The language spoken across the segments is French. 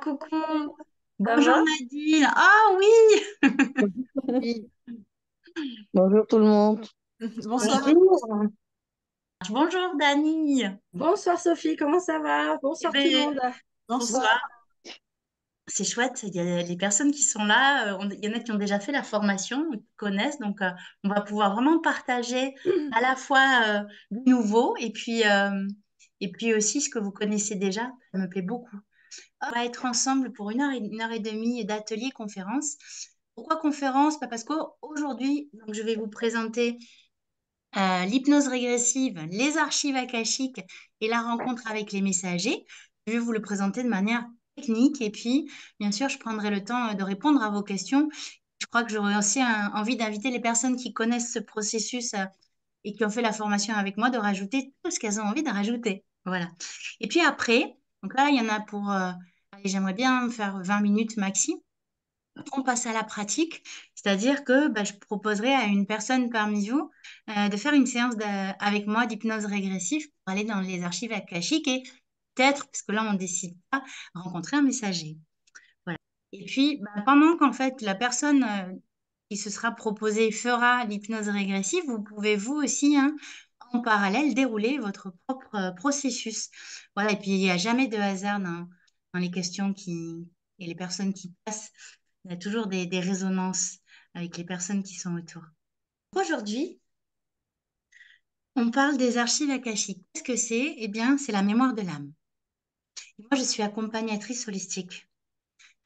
coucou, ça Bonjour va? Nadine. Ah oui, Oui. Bonjour tout le monde. bonsoir. Bonjour. Bonjour Dani. Bonsoir Sophie, comment ça va? Eh Bonsoir tout le ben, monde. bonsoir. Bonsoir. C'est chouette. Il y a les personnes qui sont là. Il y en a qui ont déjà fait la formation, qui connaissent. Donc, on va pouvoir vraiment partager à la fois du nouveau et puis aussi ce que vous connaissez déjà. Ça me plaît beaucoup. On va être ensemble pour une heure et demie d'atelier conférence. Pourquoi conférence? Parce qu'aujourd'hui, donc, je vais vous présenter l'hypnose régressive, les archives akashiques et la rencontre avec les messagers. Je vais vous le présenter de manière technique et puis, bien sûr, je prendrai le temps de répondre à vos questions. Je crois que j'aurais aussi envie d'inviter les personnes qui connaissent ce processus et qui ont fait la formation avec moi de rajouter tout ce qu'elles ont envie de rajouter. Voilà. Et puis après, donc là, il y en a pour, allez, j'aimerais bien faire 20 minutes maxi. Après, on passe à la pratique, c'est-à-dire que bah, je proposerai à une personne parmi vous de faire une séance avec moi d'hypnose régressive pour aller dans les archives akashiques et peut-être, parce que là on ne décide pas, rencontrer un messager. Voilà. Et puis, bah, pendant qu'en fait la personne qui se sera proposée fera l'hypnose régressive, vous pouvez vous aussi, hein, en parallèle, dérouler votre propre processus. Voilà. Et puis, il n'y a jamais de hasard dans les questions et les personnes qui passent. Il y a toujours des résonances avec les personnes qui sont autour. Aujourd'hui, on parle des archives akashiques. Qu'est-ce que c'est? Eh bien, c'est la mémoire de l'âme. Moi, je suis accompagnatrice holistique.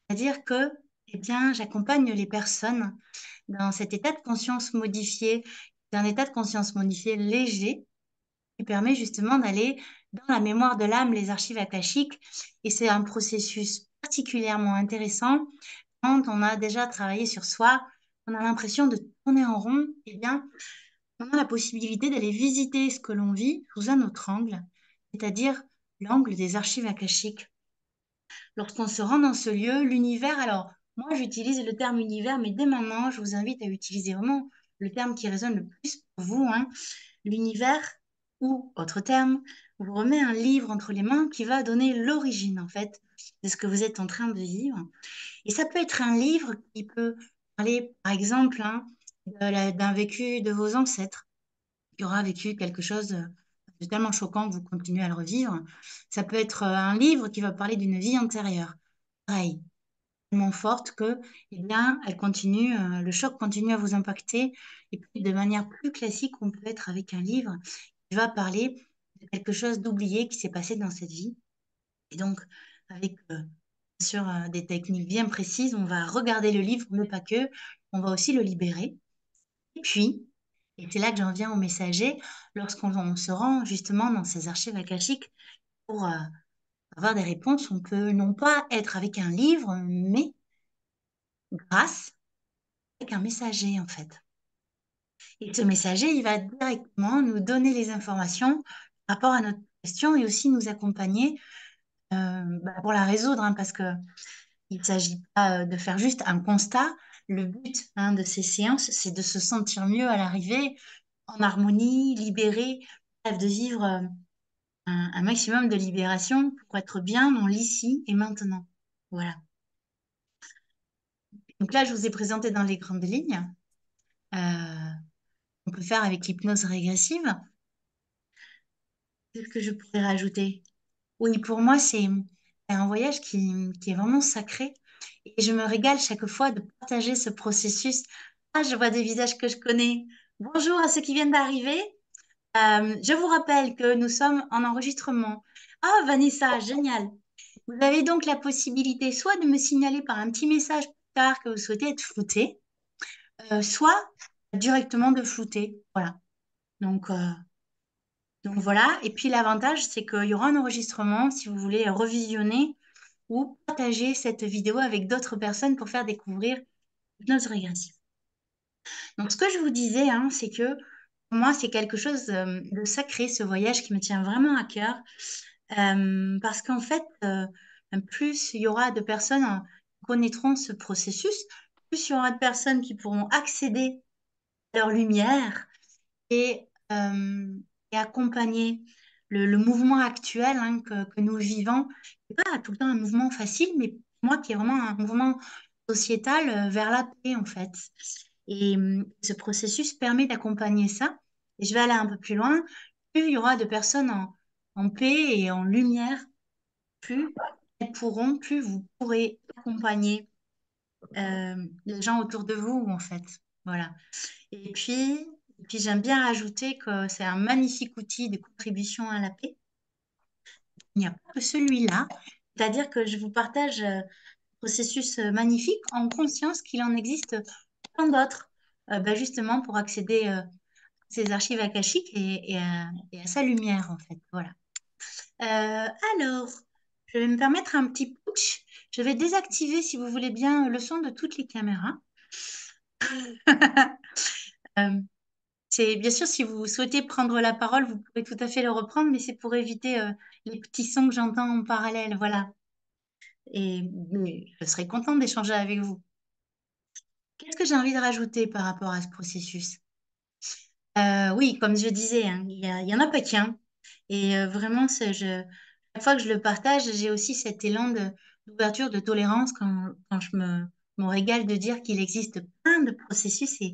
C'est-à-dire que, eh bien, j'accompagne les personnes dans cet état de conscience modifié, d'un état de conscience modifié léger, qui permet justement d'aller dans la mémoire de l'âme, les archives akashiques. Et c'est un processus particulièrement intéressant quand on a déjà travaillé sur soi, on a l'impression de tourner en rond. Eh bien, on a la possibilité d'aller visiter ce que l'on vit sous un autre angle, c'est-à-dire l'angle des archives akashiques. Lorsqu'on se rend dans ce lieu, l'univers, alors moi j'utilise le terme univers, mais dès maintenant, je vous invite à utiliser vraiment le terme qui résonne le plus pour vous, hein. L'univers, ou autre terme, vous remet un livre entre les mains qui va donner l'origine en fait de ce que vous êtes en train de vivre. Et ça peut être un livre qui peut parler, par exemple, hein, d'un vécu de vos ancêtres, qui aura vécu quelque chose de tellement choquant que vous continuez à le revivre. Ça peut être un livre qui va parler d'une vie antérieure. Pareil, tellement forte que, eh bien, elle continue, le choc continue à vous impacter. Et puis, de manière plus classique, on peut être avec un livre qui va parler de quelque chose d'oublié qui s'est passé dans cette vie. Et donc, avec bien sûr des techniques bien précises, on va regarder le livre, mais pas que, on va aussi le libérer. Et puis, et c'est là que j'en viens au messager, lorsqu'on se rend justement dans ces archives akashiques pour avoir des réponses, on peut non pas être avec un livre, mais grâce avec un messager en fait. Et ce messager, il va directement nous donner les informations par rapport à notre question et aussi nous accompagner pour la résoudre, hein, parce que il ne s'agit pas de faire juste un constat. Le but, hein, de ces séances, c'est de se sentir mieux à l'arrivée, en harmonie, libéré, bref, de vivre un maximum de libération pour être bien dans l'ici et maintenant. Voilà. Donc là, je vous ai présenté dans les grandes lignes. Euh, on peut faire avec l'hypnose régressive. Qu'est-ce que je pourrais rajouter? Oui, pour moi, c'est un voyage qui est vraiment sacré. Et je me régale chaque fois de partager ce processus. Ah, je vois des visages que je connais. Bonjour à ceux qui viennent d'arriver. Je vous rappelle que nous sommes en enregistrement. Ah, Vanessa, génial. Vous avez donc la possibilité soit de me signaler par un petit message plus tard que vous souhaitez être flouté, soit directement de flouter. Voilà. Donc, euh, donc voilà. Et puis l'avantage, c'est qu'il y aura un enregistrement si vous voulez revisionner ou partager cette vidéo avec d'autres personnes pour faire découvrir l'hypnose régressive. Donc ce que je vous disais, hein, c'est que pour moi, c'est quelque chose de sacré, ce voyage qui me tient vraiment à cœur. Parce qu'en fait, plus il y aura de personnes qui connaîtront ce processus, plus il y aura de personnes qui pourront accéder à leur lumière et, euh, et accompagner le mouvement actuel, hein, que nous vivons. C'est pas tout le temps un mouvement facile, mais moi, qui est vraiment un mouvement sociétal vers la paix, en fait. Et ce processus permet d'accompagner ça. Et je vais aller un peu plus loin. Plus il y aura de personnes en paix et en lumière, plus elles pourront, plus vous pourrez accompagner les gens autour de vous, en fait. Voilà. Et puis, j'aime bien rajouter que c'est un magnifique outil de contribution à la paix. Il n'y a pas que celui-là. C'est-à-dire que je vous partage processus magnifique en conscience qu'il en existe plein d'autres, justement pour accéder à ces archives akashiques et à sa lumière, en fait. Voilà. Alors, je vais me permettre un petit putsch. Je vais désactiver, si vous voulez bien, le son de toutes les caméras. Euh, c'est bien sûr, si vous souhaitez prendre la parole, vous pouvez tout à fait le reprendre, mais c'est pour éviter les petits sons que j'entends en parallèle. Voilà. Mais je serais contente d'échanger avec vous. Qu'est-ce que j'ai envie de rajouter par rapport à ce processus? Oui, comme je disais, hein, il y en a pas qu'un. Et vraiment, chaque fois que je le partage, j'ai aussi cet élan d'ouverture, de tolérance quand je me régale de dire qu'il existe plein de processus. Et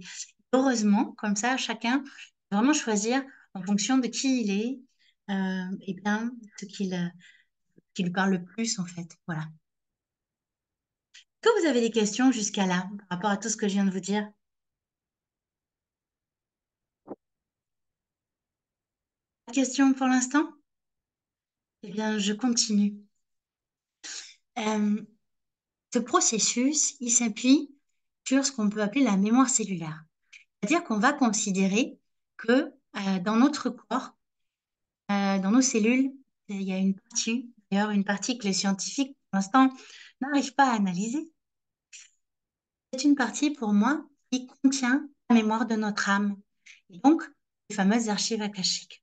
heureusement, comme ça, chacun peut vraiment choisir en fonction de qui il est, et bien, qui lui parle le plus, en fait. Voilà. Est-ce que vous avez des questions jusqu'à là, par rapport à tout ce que je viens de vous dire? Pas de questions pour l'instant? Eh bien, je continue. Euh, Ce processus, il s'appuie sur ce qu'on peut appeler la mémoire cellulaire. C'est-à-dire qu'on va considérer que dans notre corps, dans nos cellules, il y a une partie, d'ailleurs une partie que les scientifiques, pour l'instant, n'arrivent pas à analyser. C'est une partie, pour moi, qui contient la mémoire de notre âme, et donc les fameuses archives akashiques,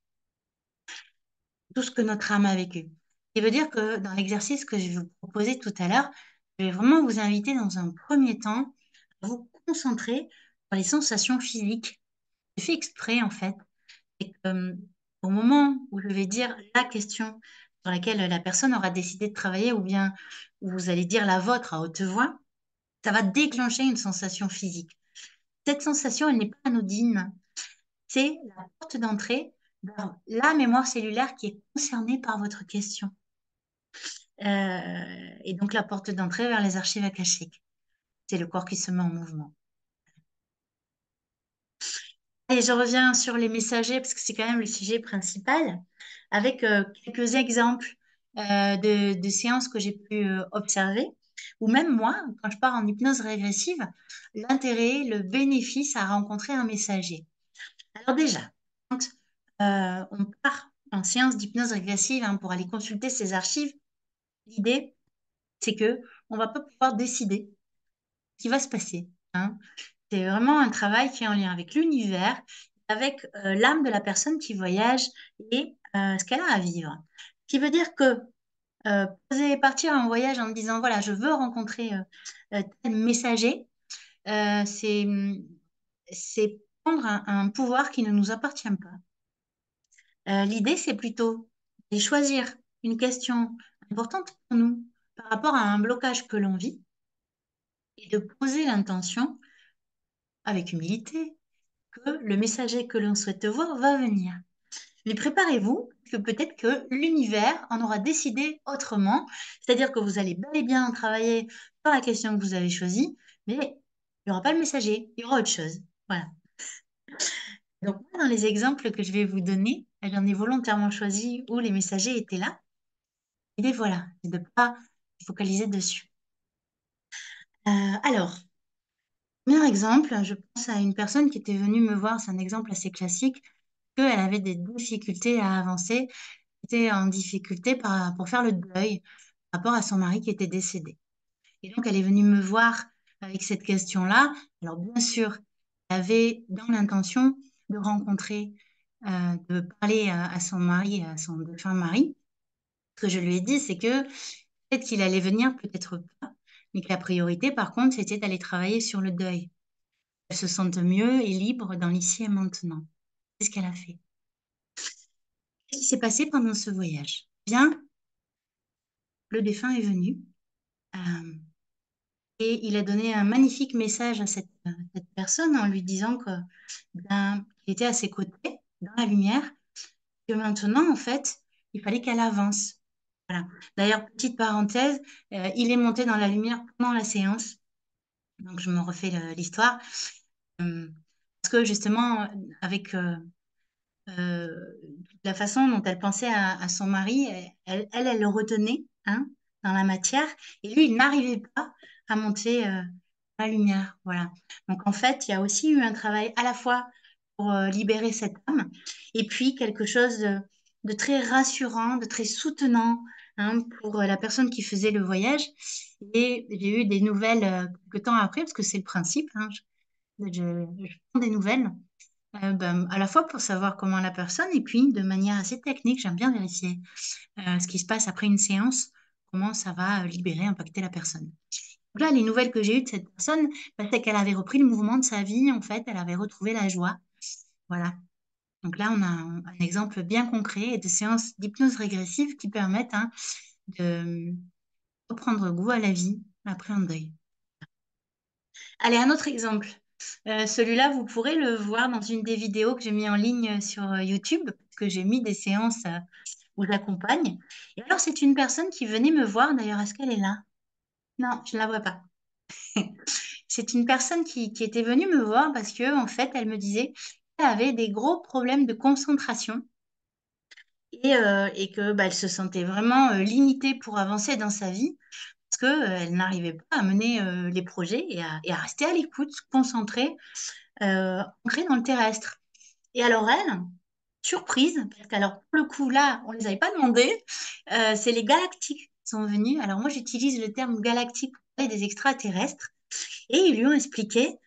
tout ce que notre âme a vécu. Ce qui veut dire que dans l'exercice que je vais vous proposer tout à l'heure, je vais vraiment vous inviter dans un premier temps à vous concentrer sur les sensations physiques. J'ai fait exprès, en fait, et que, au moment où je vais dire la question sur laquelle la personne aura décidé de travailler, ou bien où vous allez dire la vôtre à haute voix, ça va déclencher une sensation physique. Cette sensation, elle n'est pas anodine. C'est la porte d'entrée vers la mémoire cellulaire qui est concernée par votre question. Et donc la porte d'entrée vers les archives akashiques. C'est le corps qui se met en mouvement. Et je reviens sur les messagers parce que c'est quand même le sujet principal, avec quelques exemples de séances que j'ai pu observer, ou même moi, quand je pars en hypnose régressive, l'intérêt, le bénéfice à rencontrer un messager. Alors déjà, quand on part en séance d'hypnose régressive pour aller consulter ces archives, l'idée, c'est que on va pas pouvoir décider ce qui va se passer, hein. C'est vraiment un travail qui est en lien avec l'univers, avec l'âme de la personne qui voyage et ce qu'elle a à vivre. Ce qui veut dire que partir en voyage en me disant, voilà, je veux rencontrer tel messager, euh, c'est, c'est prendre un pouvoir qui ne nous appartient pas. L'idée, c'est plutôt de choisir une question importante pour nous par rapport à un blocage que l'on vit et de poser l'intention avec humilité que le messager que l'on souhaite voir va venir. Mais préparez-vous, que peut-être que l'univers en aura décidé autrement, c'est-à-dire que vous allez bel et bien travailler sur la question que vous avez choisie, mais il n'y aura pas le messager, il y aura autre chose. Voilà. Donc, moi, dans les exemples que je vais vous donner, j'en ai volontairement choisi où les messagers étaient là. L'idée, voilà, c'est de ne pas se focaliser dessus. Alors, premier exemple, je pense à une personne qui était venue me voir, c'est un exemple assez classique, qu'elle avait des difficultés à avancer, était en difficulté pour faire le deuil par rapport à son mari qui était décédé. Et donc, elle est venue me voir avec cette question-là. Alors, bien sûr, elle avait dans l'intention de rencontrer, de parler à son mari, à son défunt mari. Ce que je lui ai dit, c'est que peut-être qu'il allait venir, peut-être pas, mais que la priorité, par contre, c'était d'aller travailler sur le deuil. Qu'elle se sente mieux et libre dans l'ici et maintenant. C'est ce qu'elle a fait. Qu'est-ce qui s'est passé pendant ce voyage? Bien, le défunt est venu. Euh, et il a donné un magnifique message à cette personne en lui disant qu'il était à ses côtés, dans la lumière, que maintenant, en fait, il fallait qu'elle avance. Voilà. D'ailleurs, petite parenthèse, il est monté dans la lumière pendant la séance. Donc, je me refais l'histoire. Euh, Parce que justement, avec euh, la façon dont elle pensait à son mari, elle le retenait, hein, dans la matière, et lui, il n'arrivait pas à monter la lumière. Voilà. Donc en fait, il y a aussi eu un travail à la fois pour libérer cette âme, et puis quelque chose de très rassurant, de très soutenant, hein, pour la personne qui faisait le voyage. Et j'ai eu des nouvelles quelques temps après, parce que c'est le principe, hein, je prends des nouvelles. Ben, à la fois pour savoir comment la personne, et puis de manière assez technique, j'aime bien vérifier ce qui se passe après une séance, comment ça va libérer, impacter la personne. Donc là, les nouvelles que j'ai eues de cette personne, ben, c'est qu'elle avait repris le mouvement de sa vie, en fait, elle avait retrouvé la joie. Voilà. Donc là, on a un exemple bien concret de séances d'hypnose régressive qui permettent, hein, de reprendre goût à la vie après un deuil. Allez, un autre exemple. Celui-là, vous pourrez le voir dans une des vidéos que j'ai mis en ligne sur YouTube, parce que j'ai mis des séances où j'accompagne. Et alors, c'est une personne qui venait me voir. D'ailleurs, est-ce qu'elle est là? Non, je ne la vois pas. C'est une personne qui était venue me voir parce que, en fait, elle me disait qu'elle avait des gros problèmes de concentration et que bah, elle se sentait vraiment limitée pour avancer dans sa vie parce qu'elle n'arrivait pas à mener les projets et à rester à l'écoute, concentrée, ancrée dans le terrestre. Et alors elle, surprise, parce qu'alors pour le coup là, on ne les avait pas demandé, c'est les galactiques qui sont venus. Alors moi j'utilise le terme galactique pour parler des extraterrestres, et ils lui ont expliqué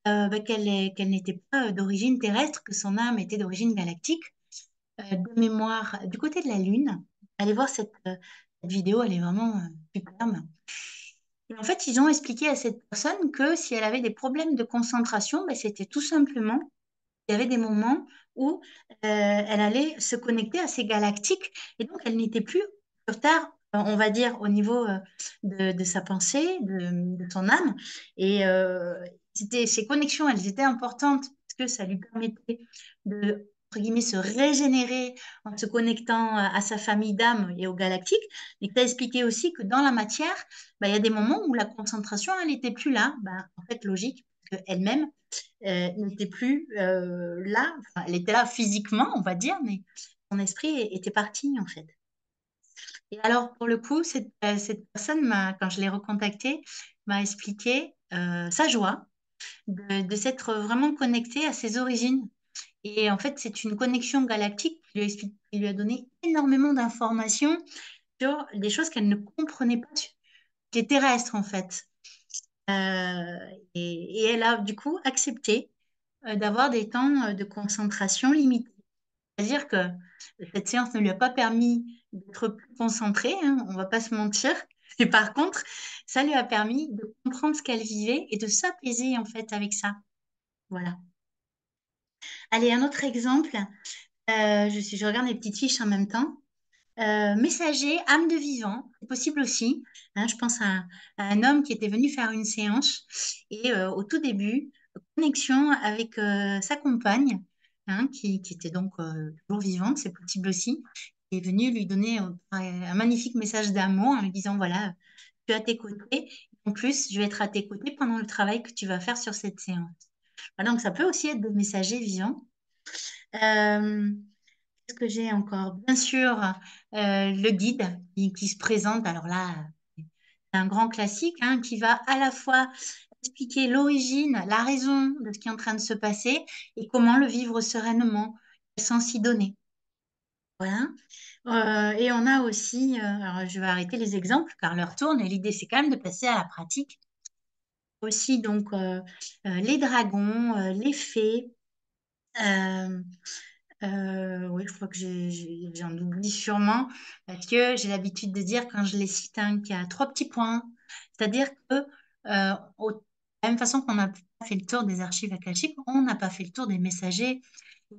qu'elle n'était pas d'origine terrestre, que son âme était d'origine galactique, de mémoire du côté de la Lune. Allez voir cette vidéo, elle est vraiment superbe. Et en fait, ils ont expliqué à cette personne que si elle avait des problèmes de concentration, ben, c'était tout simplement il y avait des moments où elle allait se connecter à ces galactiques et donc elle n'était plus sur Terre, on va dire, au niveau de sa pensée, de son âme. Et ces connexions, elles étaient importantes parce que ça lui permettait de, entre guillemets, se régénérer en se connectant à sa famille d'âme et aux galactiques. Mais tu as expliqué aussi que dans la matière, bah, il y a des moments où la concentration, elle n'était plus là. Bah, en fait, logique, parce qu'elle-même, n'était plus là. Enfin, elle était là physiquement, on va dire, mais son esprit était parti en fait. Et alors, pour le coup, cette personne, quand je l'ai recontactée, m'a expliqué sa joie de s'être vraiment connectée à ses origines. Et en fait, c'est une connexion galactique qui lui a donné énormément d'informations sur des choses qu'elle ne comprenait pas, qui est terrestre en fait. Euh, et elle a du coup accepté d'avoir des temps de concentration limités. C'est-à-dire que cette séance ne lui a pas permis d'être plus concentrée, hein, on ne va pas se mentir. Et par contre, ça lui a permis de comprendre ce qu'elle vivait et de s'apaiser en fait avec ça. Voilà. Allez, un autre exemple. Je regarde les petites fiches en même temps. Messager, âme de vivant, c'est possible aussi. Hein, je pense à un homme qui était venu faire une séance et au tout début, connexion avec sa compagne, hein, qui était donc toujours vivante, c'est possible aussi. Il est venu lui donner un magnifique message d'amour en lui disant, voilà, je suis à tes côtés. En plus, je vais être à tes côtés pendant le travail que tu vas faire sur cette séance. Voilà, donc ça peut aussi être des messagers vivants. Euh, Qu'est-ce que j'ai encore? Bien sûr, le guide qui se présente. Alors là, c'est un grand classique, hein, qui va à la fois expliquer l'origine, la raison de ce qui est en train de se passer et comment le vivre sereinement, sans s'y donner. Voilà. Et on a aussi, alors je vais arrêter les exemples car l'heure tourne et l'idée c'est quand même de passer à la pratique. Aussi donc les dragons, les fées. euh, oui, je crois que j'en oublie sûrement parce que j'ai l'habitude de dire quand je les cite hein, qu'il y a trois petits points. C'est-à-dire que de la même façon qu'on n'a pas fait le tour des archives akashiques, on n'a pas fait le tour des messagers.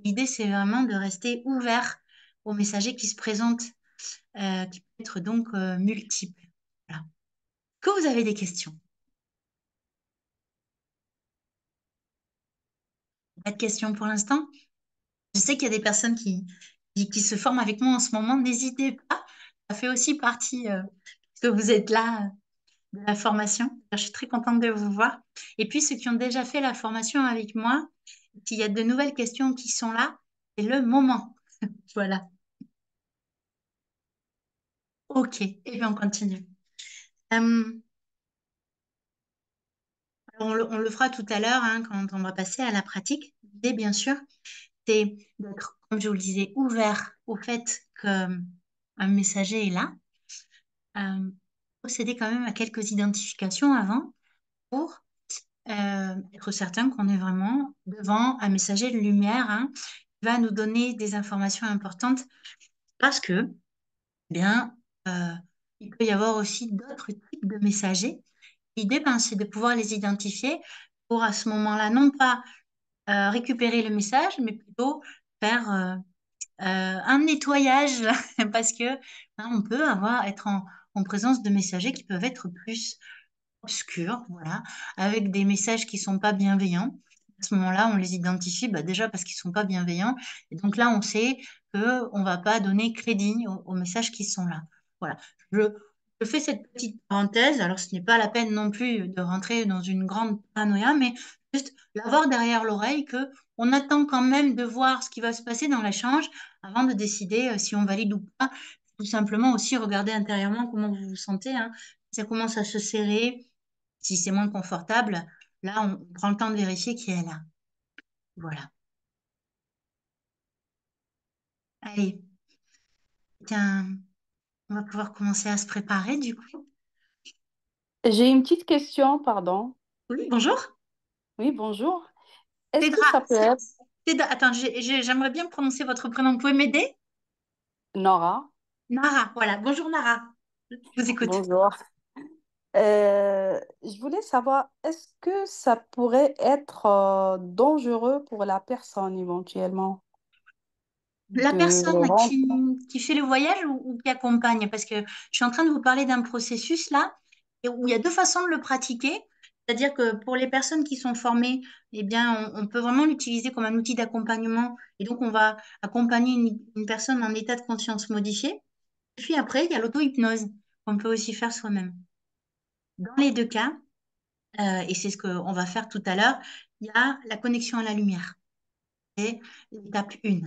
L'idée, c'est vraiment de rester ouvert aux messagers qui se présentent, qui peuvent être donc multiples. Voilà. Que vous avez des questions? Pas de questions pour l'instant? Je sais qu'il y a des personnes qui se forment avec moi en ce moment. N'hésitez pas. Ça fait aussi partie, que vous êtes là, de la formation. Je suis très contente de vous voir. Et puis, ceux qui ont déjà fait la formation avec moi, s'il y a de nouvelles questions qui sont là, c'est le moment. Voilà. OK. Et bien, on continue. Euh, on le fera tout à l'heure, hein, quand on va passer à la pratique. L'idée, bien sûr, c'est d'être, comme je vous le disais, ouvert au fait qu'un messager est là. Procéder quand même à quelques identifications avant pour être certain qu'on est vraiment devant un messager de lumière, hein, qui va nous donner des informations importantes parce que, eh bien, euh, il peut y avoir aussi d'autres types de messagers. L'idée, ben, c'est de pouvoir les identifier pour à ce moment-là, non pas récupérer le message, mais plutôt faire un nettoyage parce que hein, on peut être en présence de messagers qui peuvent être plus obscurs, voilà, avec des messages qui sont pas bienveillants. À ce moment-là, on les identifie bah, déjà parce qu'ils sont pas bienveillants. Et donc là, on sait que on va pas donner crédit aux messages qui sont là. Voilà. Je, je fais cette petite parenthèse. Alors, ce n'est pas la peine non plus de rentrer dans une grande paranoïa, mais juste l'avoir derrière l'oreille que on attend quand même de voir ce qui va se passer dans l'échange avant de décider si on valide ou pas. Tout simplement aussi regarder intérieurement comment vous vous sentez, hein. Si ça commence à se serrer, si c'est moins confortable, là, on prend le temps de vérifier qui est là. Voilà. Allez, tiens, on va pouvoir commencer à se préparer du coup. J'ai une petite question, pardon. Oui, bonjour. Oui, bonjour. Est-ce que Cédra. ça peut être Attends, j'aimerais bien prononcer votre prénom. Vous pouvez m'aider? Nora? Nara, voilà. Bonjour Nara. Je vous écoute. Bonjour. Je voulais savoir, est-ce que ça pourrait être dangereux pour la personne éventuellement La de personne rentrer? qui fait le voyage ou qui accompagne, parce que je suis en train de vous parler d'un processus là, et où il y a deux façons de le pratiquer. C'est-à-dire que pour les personnes qui sont formées, eh bien, on peut vraiment l'utiliser comme un outil d'accompagnement. Et donc, on va accompagner une personne en état de conscience modifié. Et puis après, il y a l'auto-hypnose qu'on peut aussi faire soi-même. Dans les deux cas, et c'est ce qu'on va faire tout à l'heure, il y a la connexion à la lumière. C'est l'étape 1.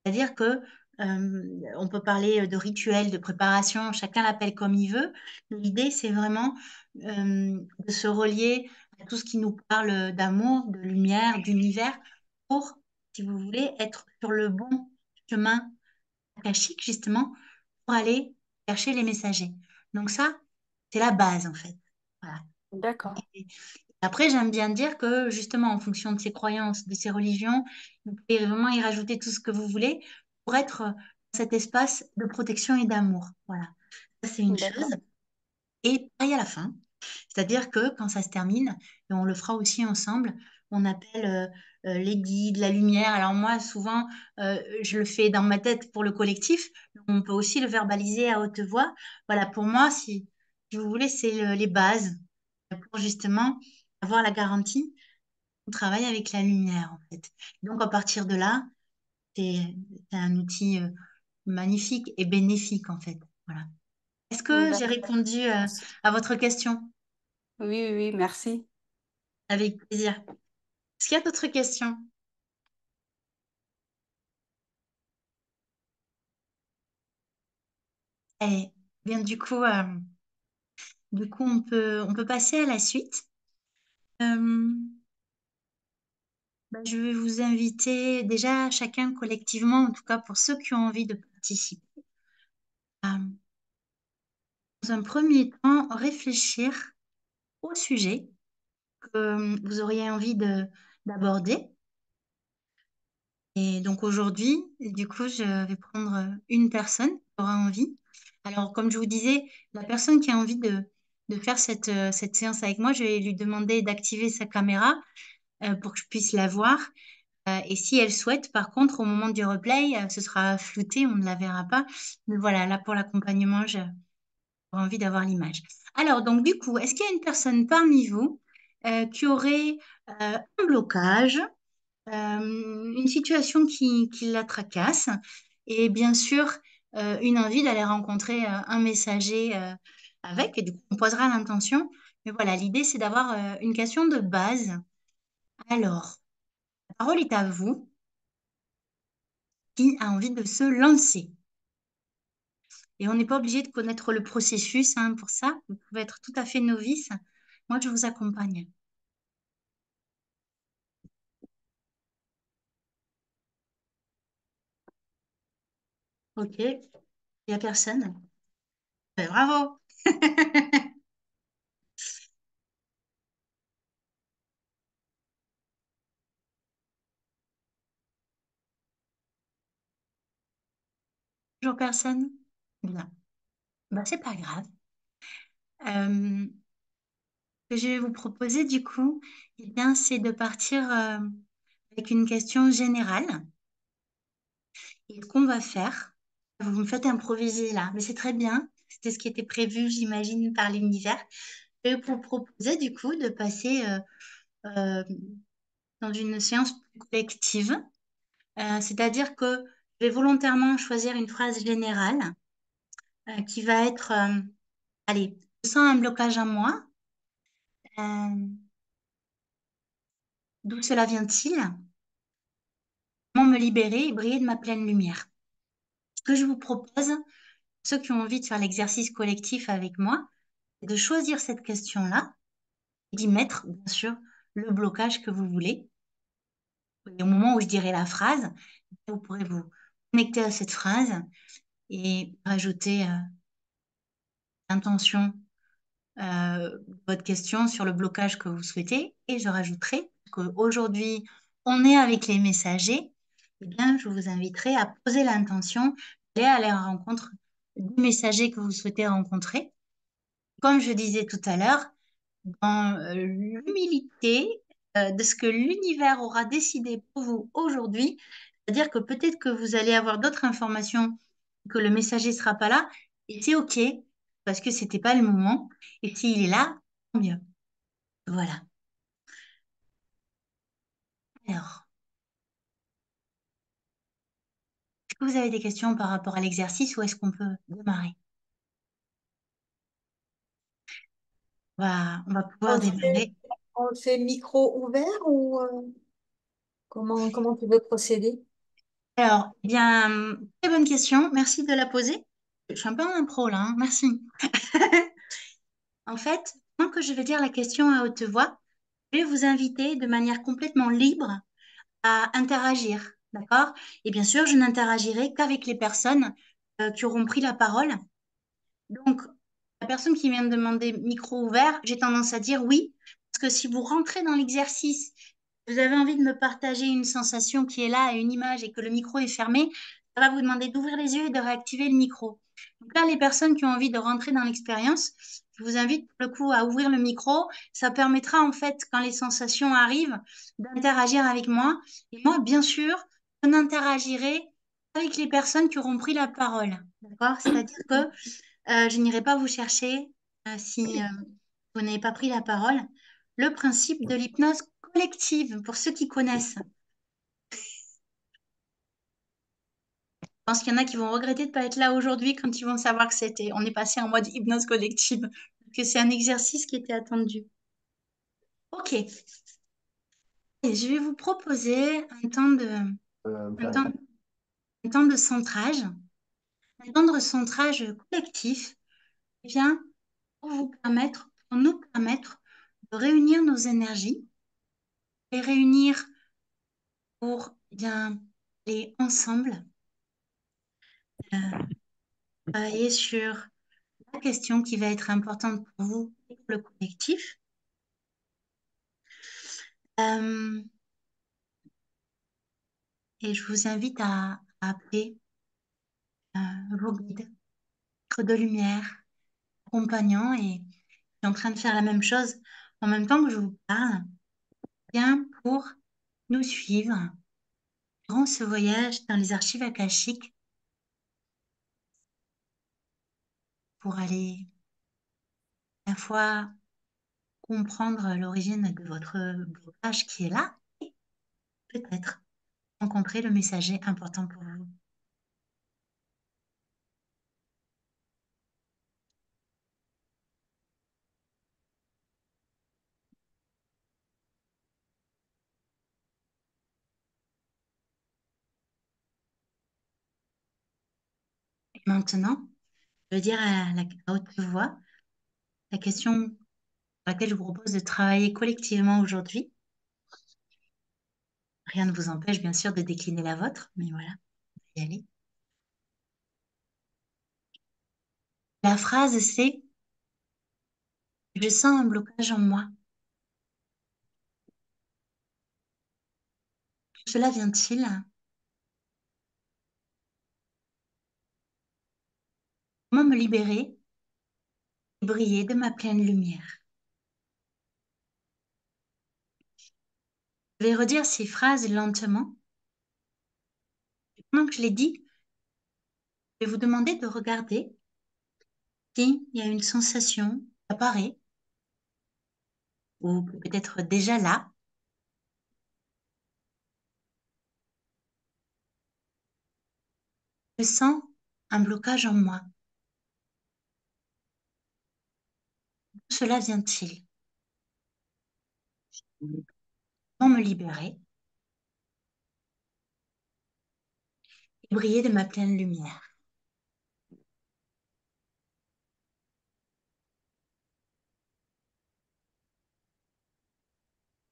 C'est-à-dire que on peut parler de rituel, de préparation, chacun l'appelle comme il veut. L'idée, c'est vraiment de se relier à tout ce qui nous parle d'amour, de lumière, d'univers, pour, si vous voulez, être sur le bon chemin akashique, justement, pour aller chercher les messagers. Donc ça, c'est la base, en fait. Voilà. D'accord, Et après, j'aime bien dire que justement, en fonction de ses croyances, de ses religions, vous pouvez vraiment y rajouter tout ce que vous voulez pour être dans cet espace de protection et d'amour. Voilà, ça c'est une chose. d'accord, Et pareil à la fin, c'est-à-dire que quand ça se termine, et on le fera aussi ensemble, on appelle les guides, la lumière. Alors moi, souvent, je le fais dans ma tête pour le collectif. On peut aussi le verbaliser à haute voix. Voilà, pour moi, si vous voulez, c'est les bases pour justement avoir la garantie qu'on travaille avec la lumière, en fait. Donc, à partir de là, c'est c'est un outil magnifique et bénéfique, en fait. Voilà. Est-ce que j'ai d'accord. répondu Merci. à votre question? Oui, oui, oui, merci. Avec plaisir. Est-ce qu'il y a d'autres questions? Allez, bien du coup, on peut passer à la suite. Euh, je vais vous inviter déjà chacun collectivement, en tout cas pour ceux qui ont envie de participer, à, dans un premier temps, réfléchir au sujet que vous auriez envie d'aborder. Et donc aujourd'hui, du coup, je vais prendre une personne qui aura envie. Alors, comme je vous disais, la personne qui a envie de faire cette séance avec moi, je vais lui demander d'activer sa caméra pour que je puisse la voir. Et si elle souhaite, par contre, au moment du replay, ce sera flouté, on ne la verra pas. Mais voilà, là, pour l'accompagnement, J'aurais envie d'avoir l'image. Alors, donc, du coup, est-ce qu'il y a une personne parmi vous qui aurait un blocage, une situation qui la tracasse et bien sûr une envie d'aller rencontrer un messager avec, et du coup, on posera l'intention. Mais voilà, l'idée, c'est d'avoir une question de base. Alors, la parole est à vous. Qui a envie de se lancer? Et on n'est pas obligé de connaître le processus hein, pour ça. Vous pouvez être tout à fait novice. Moi, je vous accompagne. Ok, il n'y a personne. Ben, bravo. Toujours personne? Bien. Ben, c'est pas grave. Ce que je vais vous proposer du coup, eh bien, c'est de partir avec une question générale. Et ce qu'on va faire, vous me faites improviser là, mais c'est très bien. C'était ce qui était prévu, j'imagine, par l'univers. Je vais vous proposer du coup de passer euh, dans une séance collective. C'est-à-dire que je vais volontairement choisir une phrase générale qui va être, allez, je sens un blocage en moi. Euh, D'où cela vient-il? Comment me libérer et briller de ma pleine lumière? Ce que je vous propose, ceux qui ont envie de faire l'exercice collectif avec moi, c'est de choisir cette question-là et d'y mettre, bien sûr, le blocage que vous voulez. Et au moment où je dirai la phrase, vous pourrez vous connecter à cette phrase et rajouter l'intention votre question sur le blocage que vous souhaitez. Et je rajouterai qu'aujourd'hui, on est avec les messagers. Eh bien, je vous inviterai à poser l'intention d'aller à la rencontre du messager que vous souhaitez rencontrer. Comme je disais tout à l'heure, dans l'humilité de ce que l'univers aura décidé pour vous aujourd'hui, c'est-à-dire que peut-être que vous allez avoir d'autres informations, que le messager ne sera pas là, et c'est OK, parce que c'était pas le moment, et s'il est là, tant mieux. Voilà. Alors, est-ce que vous avez des questions par rapport à l'exercice ou est-ce qu'on peut démarrer? On va pouvoir On le fait, démarrer. on le fait micro ouvert ou comment tu veux procéder? Alors, eh bien, très bonne question. Merci de la poser. Je suis un peu en impro là, hein. Merci. En fait, tant que je vais dire la question à haute voix, je vais vous inviter de manière complètement libre à interagir, d'accord? Et bien sûr, je n'interagirai qu'avec les personnes qui auront pris la parole. Donc, la personne qui vient de demander micro ouvert, j'ai tendance à dire oui, parce que si vous rentrez dans l'exercice, vous avez envie de me partager une sensation qui est là, une image, et que le micro est fermé, ça va vous demander d'ouvrir les yeux et de réactiver le micro. Donc là, les personnes qui ont envie de rentrer dans l'expérience, je vous invite pour le coup à ouvrir le micro. Ça permettra en fait, quand les sensations arrivent, d'interagir avec moi. Et moi, bien sûr, je n'interagirai avec les personnes qui auront pris la parole. D'accord? C'est-à-dire que je n'irai pas vous chercher si vous n'avez pas pris la parole. Le principe de l'hypnose collective, pour ceux qui connaissent. Je pense qu'il y en a qui vont regretter de ne pas être là aujourd'hui quand ils vont savoir que c'était. On est passé en mode hypnose collective, que c'est un exercice qui était attendu. Ok. Et je vais vous proposer un temps, un temps de centrage, un temps de centrage collectif, eh bien, pour nous permettre de réunir nos énergies, les réunir pour eh bien aller ensemble, travailler sur la question qui va être importante pour vous et pour le collectif. Euh, et je vous invite à appeler vos guides, être de lumière, compagnons, et je suis en train de faire la même chose en même temps que je vous parle, bien pour nous suivre durant ce voyage dans les archives akashiques pour aller à la fois comprendre l'origine de votre blocage qui est là, et peut-être rencontrer le messager important pour vous. Et maintenant, je veux dire à haute voix la question sur laquelle je vous propose de travailler collectivement aujourd'hui. Rien ne vous empêche, bien sûr, de décliner la vôtre, mais voilà, vous pouvez y aller. La phrase, c'est: je sens un blocage en moi. D'où cela vient-il? Comment me libérer et briller de ma pleine lumière? Je vais redire ces phrases lentement. Et pendant que je les dis, je vais vous demander de regarder s'il y a une sensation qui apparaît ou peut-être déjà là. Je sens un blocage en moi. D'où cela vient-il? Comment me libérer et briller de ma pleine lumière?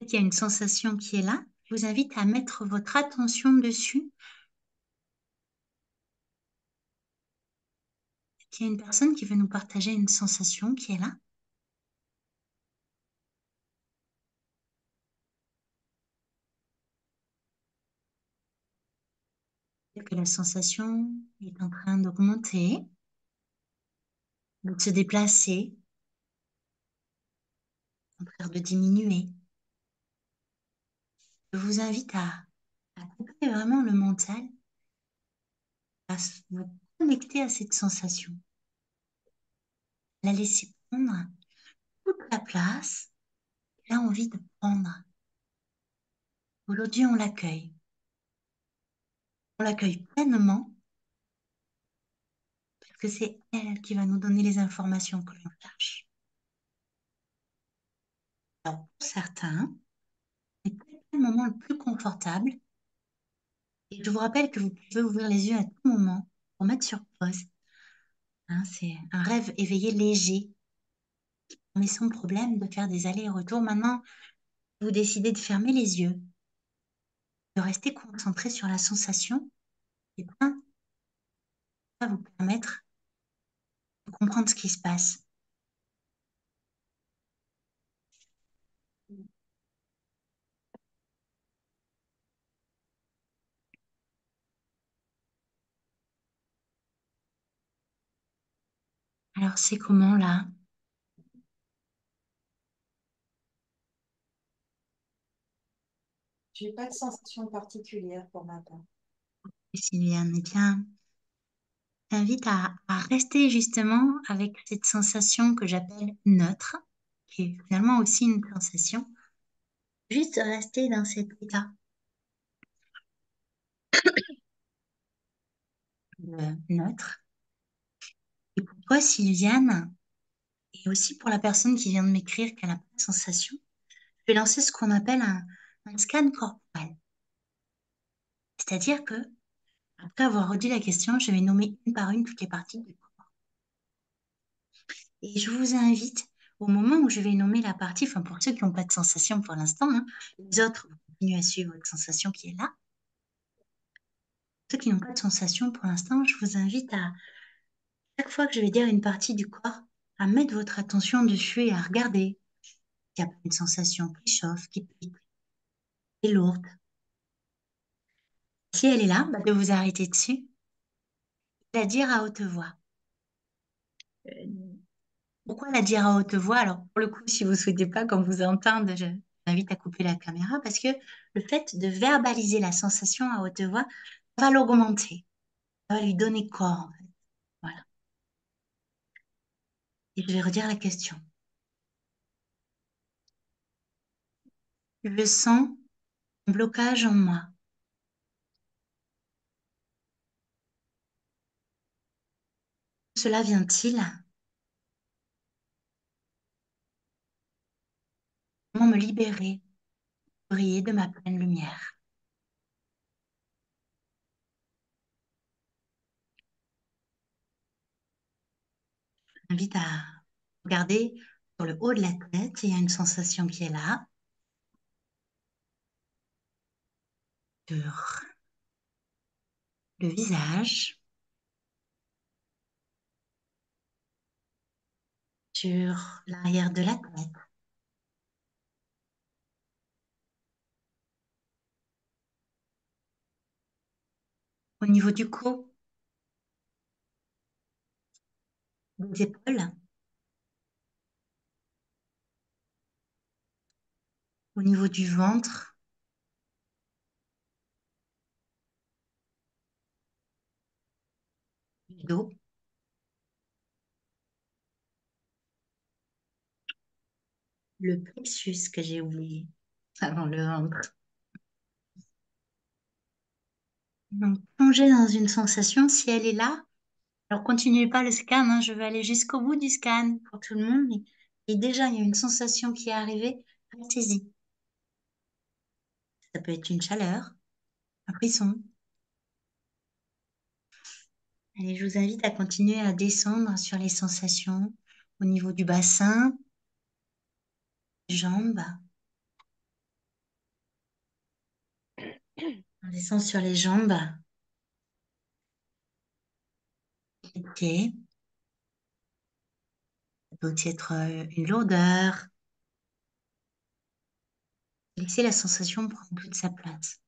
Il y a une sensation qui est là. Je vous invite à mettre votre attention dessus. Il y a une personne qui veut nous partager une sensation qui est là. Peut-être que la sensation est en train d'augmenter, de se déplacer, en train de diminuer. Je vous invite à couper vraiment le mental, à vous connecter à cette sensation, la laisser prendre toute la place qu'elle a envie de prendre. Aujourd'hui, on l'accueille. On l'accueille pleinement parce que c'est elle qui va nous donner les informations que l'on cherche. Alors, pour certains, c'est peut-être pas le moment le plus confortable. Et je vous rappelle que vous pouvez ouvrir les yeux à tout moment pour mettre sur pause. Hein, c'est un rêve éveillé léger, mais sans problème de faire des allers et retours. Maintenant, vous décidez de fermer les yeux, de rester concentré sur la sensation, et bien, ça va vous permettre de comprendre ce qui se passe. Alors, c'est comment là? J'ai pas de sensation particulière pour ma part. Sylviane, eh bien, t'invite à rester justement avec cette sensation que j'appelle neutre, qui est finalement aussi une sensation. Juste rester dans cet état neutre. Et pour toi, Sylviane, et aussi pour la personne qui vient de m'écrire qu'elle n'a pas de sensation, je vais lancer ce qu'on appelle un scan corporel. C'est-à-dire que, après avoir redit la question, je vais nommer une par une toutes les parties du corps. Et je vous invite, au moment où je vais nommer la partie, enfin pour ceux qui n'ont pas de sensation pour l'instant, hein, les autres, vous continuez à suivre votre sensation qui est là. Ceux qui n'ont pas de sensation pour l'instant, je vous invite à, chaque fois que je vais dire une partie du corps, à mettre votre attention dessus et à regarder s'il n'y a pas une sensation qui chauffe, qui pique, qui est lourde. Si elle est là, bah, de vous arrêter dessus et la dire à haute voix. Euh, Pourquoi la dire à haute voix? Alors, pour le coup, si vous ne souhaitez pas qu'on vous entende, je vous invite à couper la caméra parce que le fait de verbaliser la sensation à haute voix va l'augmenter, ça va lui donner corps, en fait. Voilà. Et je vais redire la question. Je sens un blocage en moi. Cela vient-il? Comment me libérer, briller de ma pleine lumière? Je t'invite à regarder sur le haut de la tête. Il y a une sensation qui est là, sur le visage, sur l'arrière de la tête. Au niveau du cou, des épaules, au niveau du ventre, du dos, le plexus que j'ai oublié avant le ventre. Donc, plongez dans une sensation, si elle est là, alors continuez pas le scan, hein, je vais aller jusqu'au bout du scan pour tout le monde. Et déjà, il y a une sensation qui est arrivée, restez-y. Ça peut être une chaleur, un frisson. Allez, je vous invite à continuer à descendre sur les sensations au niveau du bassin, des jambes. On descend sur les jambes, les pieds. Ça peut aussi être une lourdeur. Laissez la sensation prendre toute sa place.